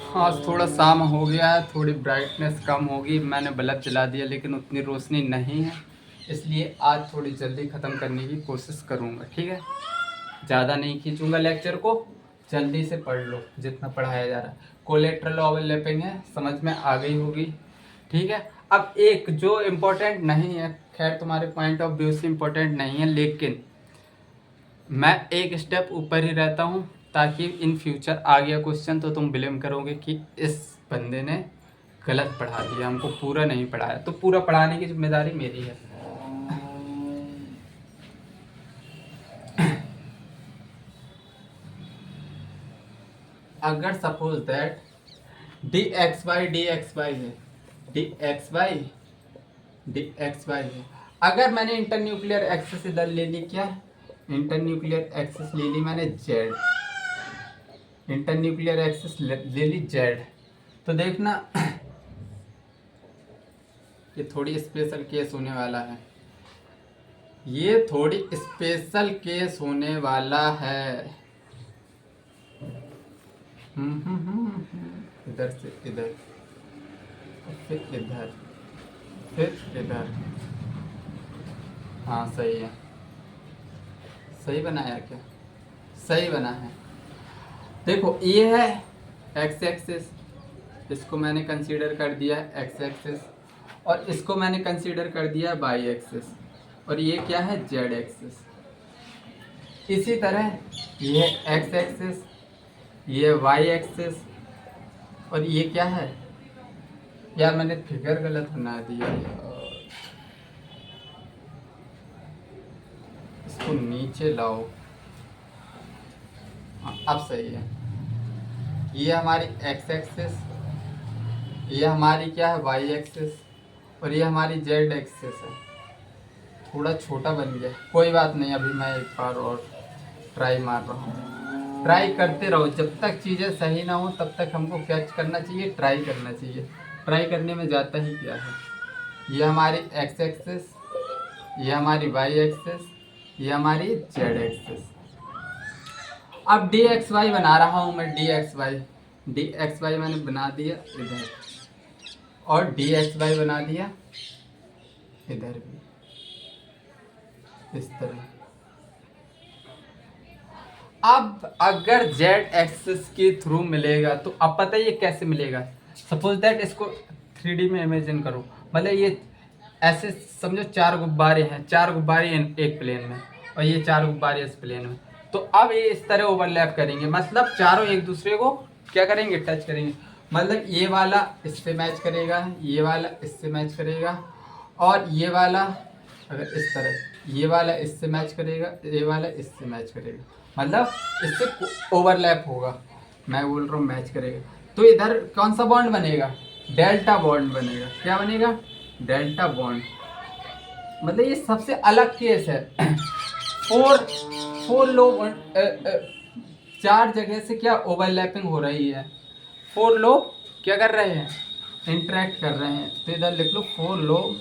हाँ थोड़ा शाम हो गया है, थोड़ी ब्राइटनेस कम होगी, मैंने बल्ब जला दिया लेकिन उतनी रोशनी नहीं है, इसलिए आज थोड़ी जल्दी ख़त्म करने की कोशिश करूँगा, ठीक है। ज़्यादा नहीं खींचूंगा लेक्चर को, जल्दी से पढ़ लो जितना पढ़ाया जा रहा है। कोलेट्रल ओवरलैपिंग है, समझ में आ गई होगी, ठीक है। अब एक जो इम्पोर्टेंट नहीं है, खैर तुम्हारे पॉइंट ऑफ व्यू से इम्पोर्टेंट नहीं है, लेकिन मैं एक स्टेप ऊपर ही रहता हूँ, ताकि इन फ्यूचर आ गया क्वेश्चन तो तुम ब्लेम करोगे कि इस बंदे ने गलत पढ़ा दिया, हमको पूरा नहीं पढ़ाया, तो पूरा पढ़ाने की जिम्मेदारी मेरी है। अगर suppose that d x y है, डी एक्स वाई है, अगर मैंने इंटरन्यूक्लियर एक्सिस इधर ले ली, क्या इंटरन्यूक्लियर एक्सिस ले ली मैंने जेड, इंटरन्यूक्लियर एक्सिस ले ली जेड, तो देखना ये थोड़ी स्पेशल केस होने वाला है, ये थोड़ी स्पेशल केस होने वाला है। इधर से इधर, फिर इधर, फिर इधर, हाँ सही है, सही बनाया क्या, सही बना है। देखो ये है एक्स एक्सिस, इसको मैंने कंसीडर कर दिया एक्स एक्सिस, और इसको मैंने कंसीडर कर दिया वाई एक्सिस, और ये क्या है, जेड एक्सिस। इसी तरह ये एक्स एक्सिस, ये वाई एक्सिस, और ये क्या है, यार मैंने फिगर गलत बना दिया यार, इसको नीचे लाओ, हाँ अब सही है। ये हमारी एक्स एक्सिस, ये हमारी क्या है वाई एक्सिस, और ये हमारी जेड एक्सिस है। थोड़ा छोटा बन गया, कोई बात नहीं, अभी मैं एक बार और ट्राई मार रहा हूँ। ट्राई करते रहो, जब तक चीज़ें सही ना हो तब तक हमको क्या करना चाहिए, ट्राई करना चाहिए। ट्राई करने में जाता ही क्या है। ये हमारी एक्स एक्सिस, ये हमारी वाई एक्सिस, ये हमारी जेड एक्सिस। अब डी एक्स वाई बना रहा हूँ मैं, डी एक्स वाई मैंने बना दिया इधर, और डी एक्स वाई बना दिया इधर भी, इस तरह। अब अगर जेड एक्सिस के थ्रू मिलेगा तो अब पता है ये कैसे मिलेगा। सपोज दैट इसको 3D में इमेजिन करो, मतलब ये ऐसे समझो 4 गुब्बारे हैं, 4 गुब्बारे एक प्लेन में, और ये 4 गुब्बारे इस प्लेन में। तो अब ये इस तरह ओवरलैप करेंगे, मतलब चारों एक दूसरे को क्या करेंगे, टच करेंगे। मतलब ये वाला इससे मैच करेगा, ये वाला इससे मैच करेगा, और ये वाला अगर इस तरह, ये वाला इससे मैच करेगा, ये वाला इससे मैच करेगा, मतलब इससे ओवरलैप होगा। मैं बोल रहा हूँ मैच करेगा, तो इधर कौन सा बॉन्ड बनेगा, डेल्टा बॉन्ड बनेगा। क्या बनेगा, डेल्टा बॉन्ड। मतलब ये सबसे अलग केस है। फोर लोग 4 जगह से क्या ओवरलैपिंग हो रही है, 4 लोग क्या कर रहे हैं, इंटरेक्ट कर रहे हैं। तो इधर लिख लो 4 लोग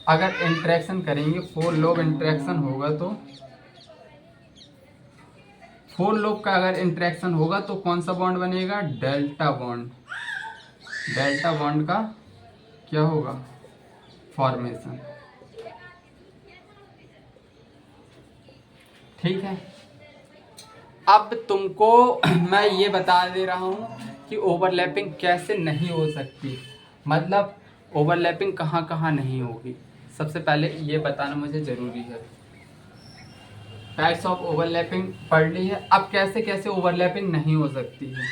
अगर इंटरेक्शन करेंगे, 4 लोग इंटरेक्शन होगा, तो 4 लोग का अगर इंटरेक्शन होगा तो कौन सा बॉन्ड बनेगा, डेल्टा बॉन्ड। डेल्टा बॉन्ड का क्या होगा, फॉर्मेशन। ठीक है। अब तुमको मैं ये बता दे रहा हूँ कि ओवरलैपिंग कैसे नहीं हो सकती, मतलब ओवरलैपिंग कहाँ कहाँ नहीं होगी। सबसे पहले ये बताना मुझे ज़रूरी है। टाइप्स ऑफ ओवरलैपिंग पढ़ ली है, अब कैसे कैसे ओवरलैपिंग नहीं हो सकती है।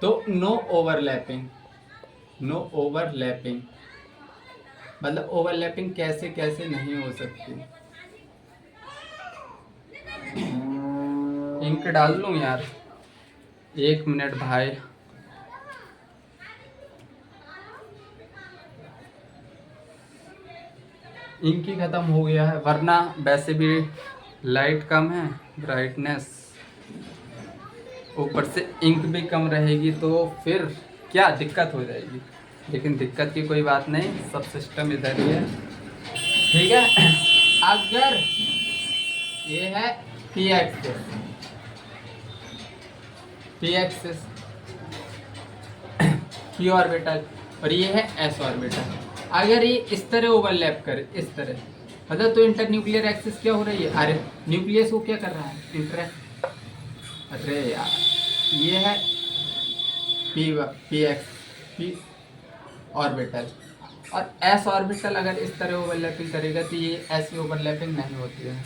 तो नो ओवरलैपिंग, नो ओवरलैपिंग मतलब ओवरलैपिंग कैसे कैसे नहीं हो सकती। इंक डाल लूँ यार, 1 मिनट भाई। इंक ही ख़त्म हो गया है, वरना वैसे भी लाइट कम है, ब्राइटनेस ऊपर से इंक भी कम रहेगी, तो फिर क्या दिक्कत हो जाएगी। लेकिन दिक्कत की कोई बात नहीं, सब सिस्टम इधर ही है। ठीक है। अगर ये है पी एक्सिस, पी ऑर्बिटल, और ये है एस ऑर्बिटल। अगर ये इस तरह ओवरलैप करे, इस तरह, मतलब तो इंटरन्यूक्लियर एक्सिस क्या हो रही है, अरे न्यूक्लियस को क्या कर रहा है, इंटरेक्ट। अरे यार, ये है पी ऑर्बिटल, और एस ऑर्बिटल अगर इस तरह ओवरलैपिंग करेगा तो ये ऐसी ओवरलैपिंग नहीं होती है,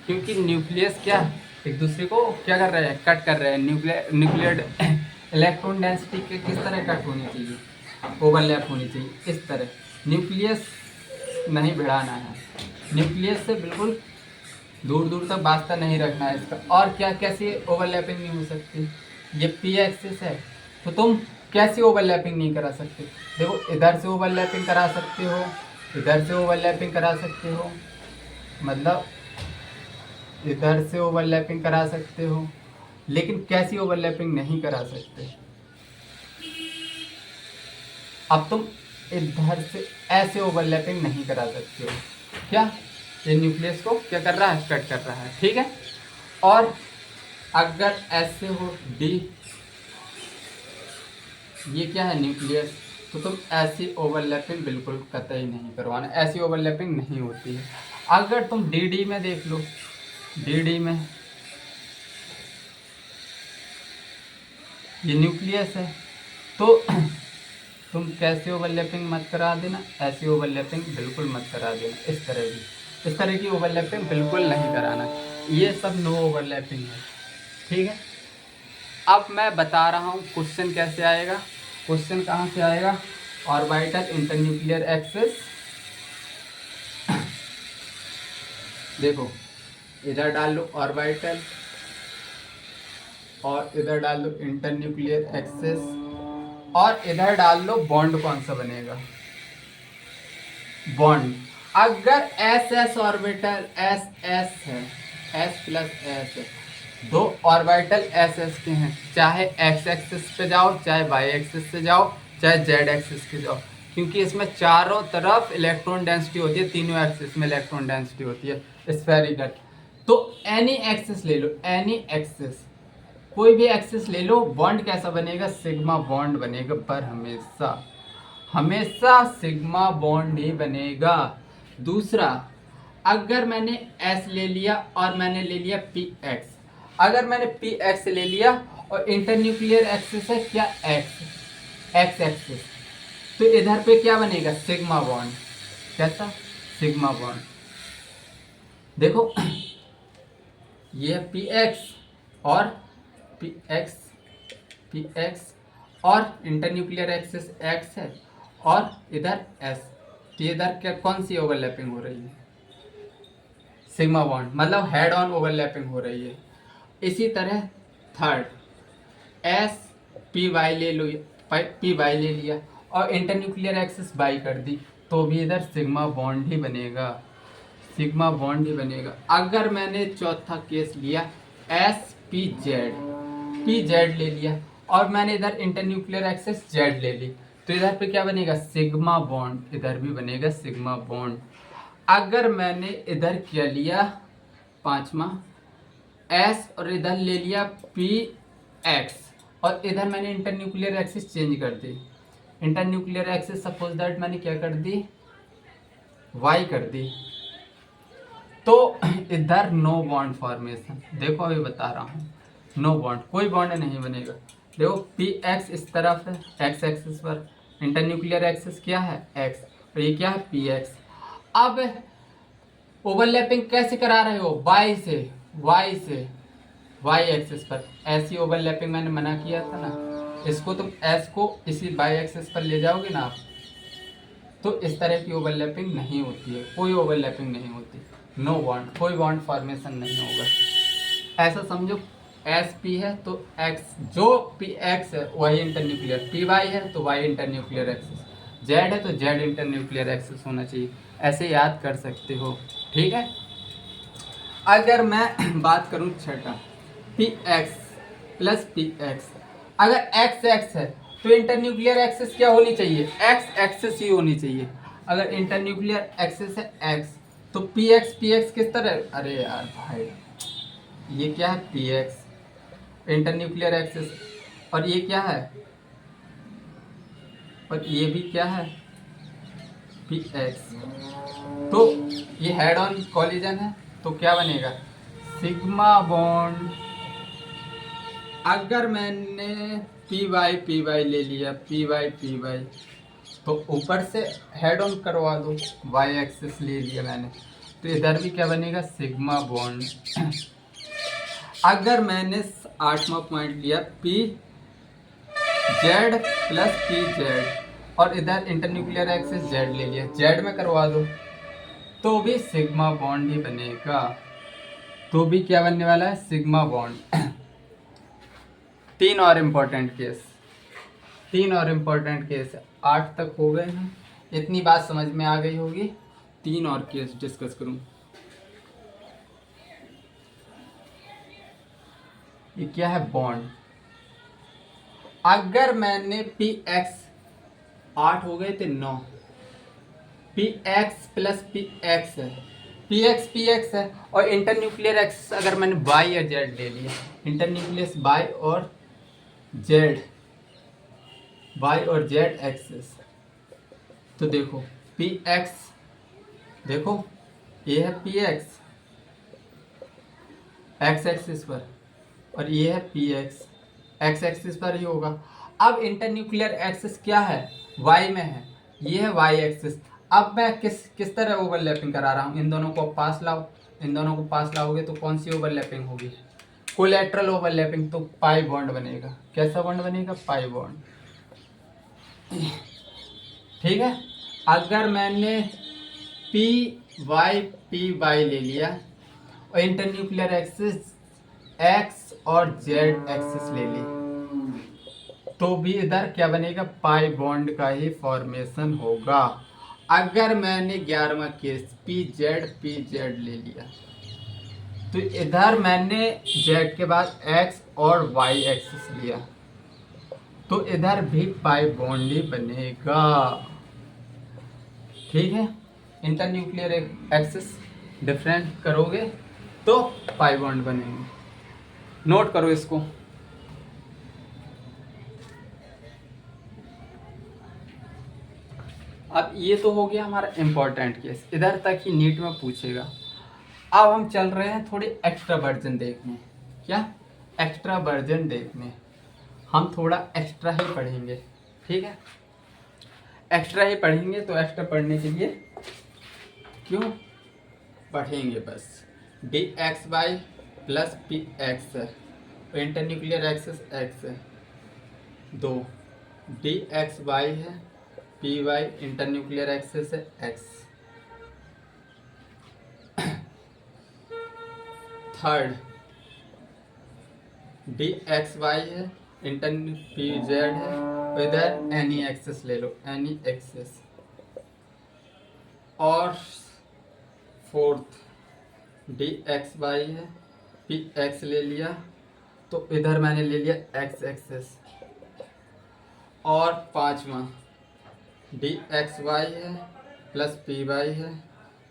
क्योंकि न्यूक्लियस क्या एक दूसरे को क्या कर रहे हैं, कट कर रहे हैं। न्यूक्लियर इलेक्ट्रॉन डेंसिटी के किस तरह कट होनी चाहिए, ओवरलैप होनी चाहिए इस तरह। न्यूक्लियस नहीं भिड़ाना है, न्यूक्लियस से बिल्कुल दूर दूर तक वास्ता नहीं रखना है इसका। और क्या कैसी ओवरलैपिंग नहीं हो सकती, ये पी एक्सिस है, तो तुम कैसी ओवरलैपिंग नहीं करा सकते। देखो इधर से ओवरलैपिंग करा सकते हो, इधर से ओवरलैपिंग करा सकते हो, मतलब इधर से ओवरलैपिंग करा सकते हो, लेकिन कैसी ओवरलैपिंग नहीं करा सकते। अब तुम इधर से ऐसे ओवरलैपिंग नहीं करा सकते हो, क्या ये न्यूक्लियस को क्या कर रहा है, कट कर रहा है। ठीक है। और अगर ऐसे हो डी, ये क्या है न्यूक्लियस, तो तुम ऐसी ओवरलैपिंग बिल्कुल कतई नहीं करवाना, ऐसी ओवरलैपिंग नहीं होती है। अगर तुम डी डी में देख लो, डी डी में ये न्यूक्लियस है, तो तुम कैसे ओवरलैपिंग मत करा देना, ऐसी ओवरलैपिंग बिल्कुल मत करा देना। इस तरह की, इस तरह की ओवरलैपिंग बिल्कुल नहीं कराना, ये सब नो ओवरलैपिंग है। ठीक है। अब मैं बता रहा हूँ क्वेश्चन कैसे आएगा। क्वेश्चन कहाँ से आएगा, ऑर्बिटल इंटरन्यूक्लियर एक्सिस। देखो इधर डाल लो ऑर्बिटल, और इधर डाल दो इंटरन्यूक्लियर एक्सिस, और इधर डाल लो बॉन्ड, कौन सा बनेगा? बॉन्ड। अगर S S orbital S S है, एस प्लस एस है, दो ऑर्बिटल एस एस के हैं, चाहे एक्स एक्सिस पे जाओ, चाहे वाई एक्सिस से जाओ, चाहे जेड एक्सिस पे जाओ, क्योंकि इसमें चारों तरफ इलेक्ट्रॉन डेंसिटी होती है, तीनों एक्सिस में इलेक्ट्रॉन डेंसिटी होती है स्फेरिकल। तो एनी एक्सिस ले लो, एनी एक्सिस, कोई भी एक्सिस ले लो, बॉन्ड कैसा बनेगा? सिग्मा बॉन्ड बनेगा, पर हमेशा हमेशा सिग्मा बॉन्ड ही बनेगा। दूसरा, अगर मैंने एस ले लिया और मैंने ले लिया पी एक्स, अगर मैंने पी एक्स ले लिया और इंटरन्यूक्लियर एक्सिस है क्या? एक्स, एक्स एक्सिस, तो इधर पे क्या बनेगा? Sigma bond. कैसा? Sigma bond. देखो ये पी एक्स और पी एक्स, पी एक्स और इंटरन्यूक्लियर एक्सिस एक्स है और इधर एस, तो इधर क्या, कौन सी ओवरलैपिंग हो रही है? सिग्मा बॉन्ड, मतलब हेड ऑन ओवरलैपिंग हो रही है। इसी तरह थर्ड, एस पी वाई ले लो, पी वाई ले लिया और इंटरन्यूक्लियर एक्सिस बाई कर दी, तो भी इधर सिग्मा बॉन्ड ही बनेगा, सिग्मा बॉन्ड ही बनेगा। अगर मैंने चौथा केस लिया S P Z, P Z ले लिया और मैंने इधर इंटरन्यूक्लियर एक्सिस जेड ले ली, तो इधर पे क्या बनेगा? सिग्मा बॉन्ड, इधर भी बनेगा सिग्मा बॉन्ड। अगर मैंने इधर क्या लिया, पांचवा, एस और इधर ले लिया पी एक्स और इधर मैंने इंटरन्यूक्लियर एक्सिस चेंज कर दी, इंटरन्यूक्लियर एक्सिस सपोज दैट मैंने क्या कर दी? वाई कर दी, तो इधर नो बॉन्ड फॉर्मेशन। देखो अभी बता रहा हूँ, नो बॉन्ड, कोई बॉन्ड नहीं बनेगा। देखो पी एक्स इस तरफ है एक्स एक्सिस पर, इंटरन्यूक्लियर एक्सिस क्या है? एक्स, और ये क्या है? P x. अब ओवरलैपिंग कैसे करा रहे हो? वाई से, वाई से वाई एक्सिस पर। ऐसी ओवरलैपिंग मैंने मना किया था ना, इसको तुम एस को इसी वाई एक्सिस पर ले जाओगे ना आप, तो इस तरह की ओवरलैपिंग नहीं होती है, कोई ओवरलैपिंग नहीं होती, नो बॉन्ड, कोई बॉन्ड फॉर्मेशन नहीं होगा। ऐसा समझो एस पी है तो एक्स, जो पी एक्स है वही इंटरन्यूक्लियर, पी वाई है तो वाई इंटरन्यूक्लियर एक्सिस, जेड है तो जेड इंटरन्यूक्लियर एक्सिस होना चाहिए। ऐसे याद कर सकते हो, ठीक है। अगर मैं बात करूं छठा, P x plus p x, अगर एक्स एक्स है तो इंटरन्यूक्लियर एक्सिस क्या होनी चाहिए? एक्स एक्सिस ही होनी चाहिए। अगर इंटरन्यूक्लियर एक्सिस है एक्स, तो पी एक्स किस तरह? अरे यार भाई, ये क्या है? पी एक्स इंटरन्यूक्लियर एक्सिस, और ये क्या है? और ये भी क्या है? P x. तो ये हेड ऑन कॉलिजन है, तो क्या बनेगा? Sigma bond. अगर मैंने पी वाई ले लिया, पी वाई, तो ऊपर से हेड ऑन करवा दो, वाई एक्सिस ले लिया मैंने, तो इधर भी क्या बनेगा? Sigma bond. अगर मैंने आठवां पॉइंट लिया P Z plus p Z और इधर इंटरन्यूक्लियर एक्सिस जेड ले लिया, जेड में करवा दो, तो भी सिग्मा बॉन्ड ही बनेगा, तो भी क्या बनने वाला है? Sigma bond. तीन और इम्पोर्टेंट केस, तीन और इम्पोर्टेंट केस, 8 तक हो गए हैं, इतनी बात समझ में आ गई होगी। तीन और केस डिस्कस करूं। ये क्या है? बॉन्ड। अगर मैंने पी एक्स, 8 हो गए थे 9, P x plus p x है, पी एक्स है और इंटरन्यूक्लियर एक्सिस अगर मैंने बाई या जेड ले लिया, इंटरन्यूक्लियस बाई और जेड, बाई और जेड एक्सिस, तो देखो पी एक्स, देखो ये है पी एक्स एक्स एक्सिस पर और ये है पी एक्स एक्स एक्सिस पर ही होगा। अब इंटरन्यूक्लियर एक्सिस क्या है? वाई में है, ये है वाई एक्सिस। अब मैं किस तरह ओवरलैपिंग करा रहा हूँ? इन दोनों को पास लाओ, इन दोनों को पास लाओगे तो कौन सी ओवरलैपिंग होगी? कोलैटरल ओवरलैपिंग, तो पाई बॉन्ड बनेगा। कैसा बॉन्ड बनेगा? पाई बॉन्ड, ठीक है। अगर मैंने पी वाई ले लिया और इंटरन्यूक्लियर एक्सिस एक्स और जेड एक्सिस ले ली, तो भी इधर क्या बनेगा, पाई बॉन्ड का ही फॉर्मेशन होगा। अगर मैंने 11वां केस पी जेड ले लिया, तो इधर मैंने जेड के बाद एक्स और वाई एक्सिस लिया, तो इधर भी पाई बॉन्ड ही बनेगा। ठीक है, इंटरन्यूक्लियर एक्सिस डिफरेंट करोगे तो पाई बॉन्ड बनेंगे। नोट करो इसको। अब ये तो हो गया हमारा इम्पोर्टेंट केस, इधर तक ही नीट में पूछेगा। अब हम चल रहे हैं थोड़ी एक्स्ट्रा वर्जन देखने। क्या एक्स्ट्रा वर्जन देखने, हम थोड़ा एक्स्ट्रा ही पढ़ेंगे। ठीक है, एक्स्ट्रा ही पढ़ेंगे, तो एक्स्ट्रा पढ़ने के लिए क्यों पढ़ेंगे, बस d x y plus p x है, इंटरन्यूक्लियर एक्सिस एक्स है, 2 डी एक्स वाई है, पी वाई इंटरन्यूक्लियर एक्सिस है x, third d x y है, इंटर पी जेड है, इधर एनी एक्सिस ले लो, एनी एक्सिस, और फोर्थ डी एक्स वाई है, पी एक्स ले लिया, तो इधर मैंने ले लिया एक्स एक्सिस, और पांचवा डी एक्स वाई है प्लस पी वाई है,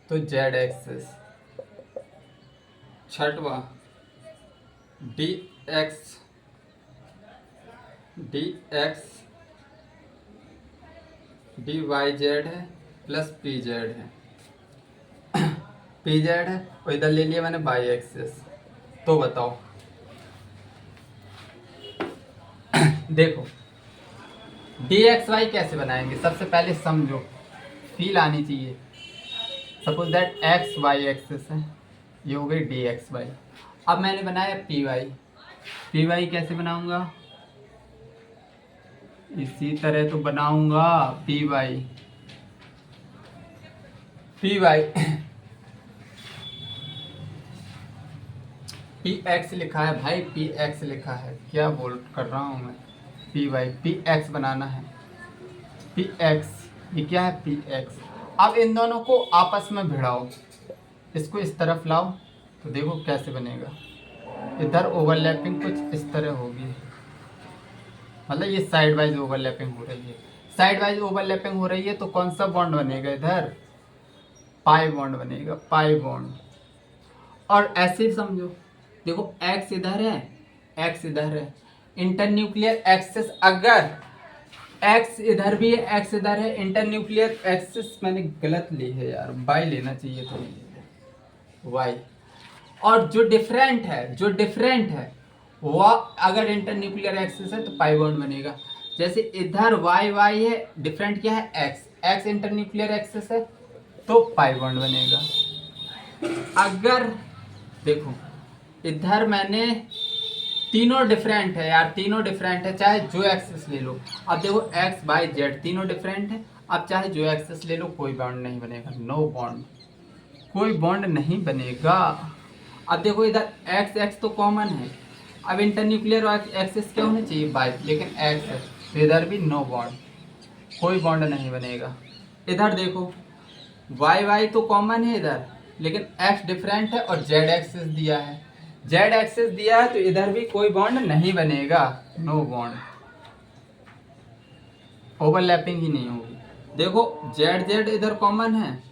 तो जेड एक्सिस, छठवा d x d y z है प्लस पी जेड है, पी जेड है, और इधर ले लिया मैंने बाई एक्सिस। तो बताओ, देखो डी एक्स वाई कैसे बनाएंगे, सबसे पहले समझो, फील आनी चाहिए। Suppose that x y axis है, ये हो गई डी एक्स वाई। अब मैंने बनाया पी वाई कैसे बनाऊंगा, इसी तरह तो बनाऊंगा पी वाई पी एक्स लिखा है भाई, पी एक्स लिखा है, क्या बोल कर रहा हूँ मैं, पी एक्स बनाना है, पी एक्स, ये क्या है पी एक्स। अब इन दोनों को आपस में भिड़ाओ, इसको इस तरफ लाओ, तो देखो कैसे बनेगा, इधर ओवरलैपिंग कुछ इस तरह होगी, मतलब ये साइड वाइज ओवरलैपिंग हो रही है, साइड वाइज ओवरलैपिंग हो रही है, तो कौन सा बॉन्ड बनेगा इधर, पाई बॉन्ड बनेगा, पाई बॉन्ड। और ऐसे ही समझो, देखो एक्स इधर है, एक्स इधर है, इंटरन्यूक्लियर एक्सिस, अगर एक्स इधर भी है, एक्स इधर है, इंटरन्यूक्लियर एक्सिस मैंने गलत ली है यार, वाई लेना चाहिए था, वाई। और जो डिफरेंट है वो अगर इंटरन्यूक्लियर एक्सिस है तो पाई बॉन्ड बनेगा। जैसे इधर वाई वाई है, डिफरेंट क्या है एक्स, एक्स इंटरन्यूक्लियर एक्सिस है, तो पाई बॉन्ड बनेगा। अगर देखो इधर मैंने तीनों डिफरेंट है यार, तीनों डिफरेंट है, चाहे जो एक्सिस ले लो। अब देखो एक्स बाई जेड तीनों डिफरेंट है, अब चाहे जो एक्सिस ले लो कोई बॉन्ड नहीं बनेगा, नो बॉन्ड, कोई बॉन्ड नहीं बनेगा। अब देखो इधर एक्स एक्स तो कॉमन है, अब इंटरन्यूक्लियर एक्सिस क्या होना चाहिए बाई, लेकिन एक्स है, तो इधर भी नो बॉन्ड, कोई बॉन्ड नहीं बनेगा। इधर देखो वाई वाई तो कॉमन है इधर, लेकिन एक्स डिफरेंट है और जेड एक्सिस दिया है, जेड एक्सिस दिया है, तो इधर भी कोई बॉन्ड नहीं बनेगा, नो बॉन्ड, ओवरलैपिंग ही नहीं होगी। देखो जेड जेड इधर कॉमन है,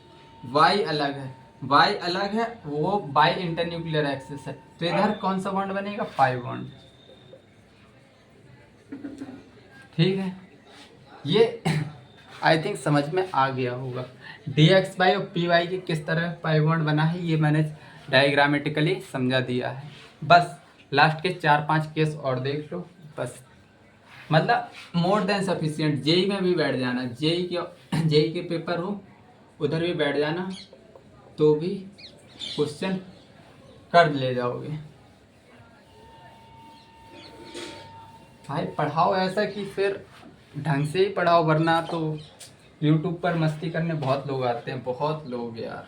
वाई अलग है, वाई अलग है, वो बाई इंटरन्यूक्लियर एक्सिस है, तो इधर कौन सा बॉन्ड बनेगा, पाई बॉन्ड। ठीक है, ये आई थिंक समझ में आ गया होगा, डी एक्स वाई और पी वाई की किस तरह पाई बॉन्ड बना है, ये मैंने डायग्रामेटिकली समझा दिया है। बस लास्ट के 4-5 केस और देख लो, बस मतलब मोर देन सफिशिएंट। जेई में भी बैठ जाना, जेई के पेपर हो उधर भी बैठ जाना, तो भी क्वेश्चन कर ले जाओगे। भाई पढ़ाओ ऐसा कि फिर ढंग से ही पढ़ाओ, वरना तो यूट्यूब पर मस्ती करने बहुत लोग आते हैं, बहुत लोग यार।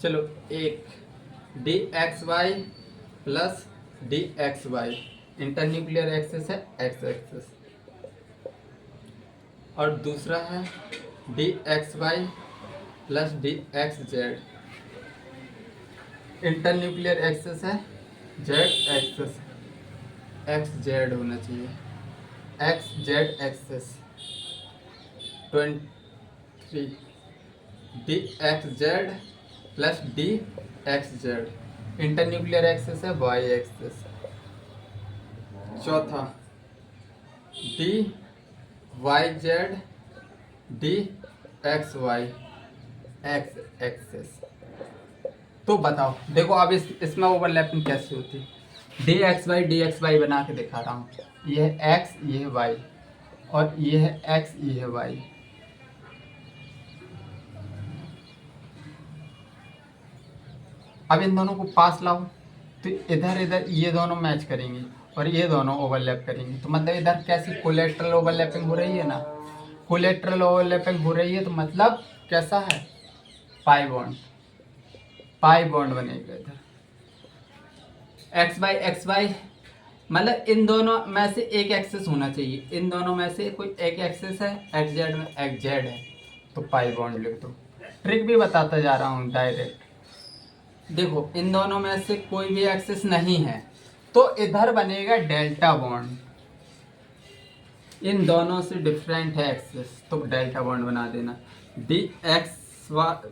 चलो, एक d x y plus d x y, internuclear axis है एक्स एक्सिस, और दूसरा है d x y plus d x z. Internuclear axis है, जेड एक्सेस, एक्स जेड होना चाहिए, x z axis 23 d x z plus d x z. Internuclear axis है वाई एक्सेस। चौथा d y z d x y x axis. तो बताओ, देखो अब इसमें ओवरलैपिंग कैसे होती है। डी एक्स वाई बना के दिखा रहा हूँ। ये है एक्स, ये है वाई, और ये है एक्स, ये है वाई। अब इन दोनों को पास लाओ तो इधर इधर ये दोनों मैच करेंगे और ये दोनों ओवरलैप करेंगे। तो मतलब इधर कैसी कोलेट्रल ओवरलैपिंग हो रही है ना, कोलेट्रल ओवरलैपिंग हो रही है। तो मतलब कैसा है, पाई बॉन्ड, पाई बॉन्ड बनेगा इधर। एक्स वाई मतलब इन दोनों में से एक एक्सेस होना चाहिए, इन दोनों में से कोई एक एक्सेस है, एक्स जेड में एक्स जेड है, तो पाई बॉन्ड लिख दो। ट्रिक भी बताता जा रहा हूँ डायरेक्ट। देखो इन दोनों में से कोई भी एक्सेस नहीं है तो इधर बनेगा डेल्टा बॉन्ड। इन दोनों से डिफरेंट है एक्सेस तो डेल्टा बॉन्ड बना देना। डी एक्स वाई,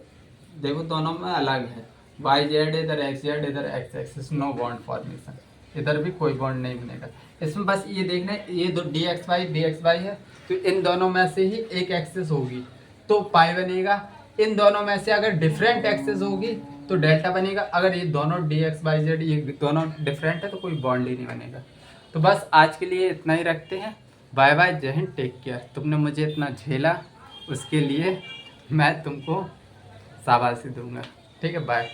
देखो दोनों में अलग है, वाई जेड इधर एक्स जेड इधर x axis, no bond formation, इधर भी कोई बॉन्ड नहीं बनेगा। इसमें बस ये देखना है, ये दो डी एक्स वाई है तो इन दोनों में से ही एक एक्सेस होगी तो पाई बनेगा। इन दोनों में से अगर डिफरेंट एक्सेस होगी तो डेल्टा बनेगा। अगर ये दोनों डी एक्स वाई जेड ये दोनों डिफरेंट है तो कोई बॉन्ड ही नहीं बनेगा। तो बस आज के लिए इतना ही रखते हैं। बाय बाय, जय हिंद, टेक केयर। तुमने मुझे इतना झेला उसके लिए मैं तुमको शाबाशी दूंगा। ठीक है, बाय।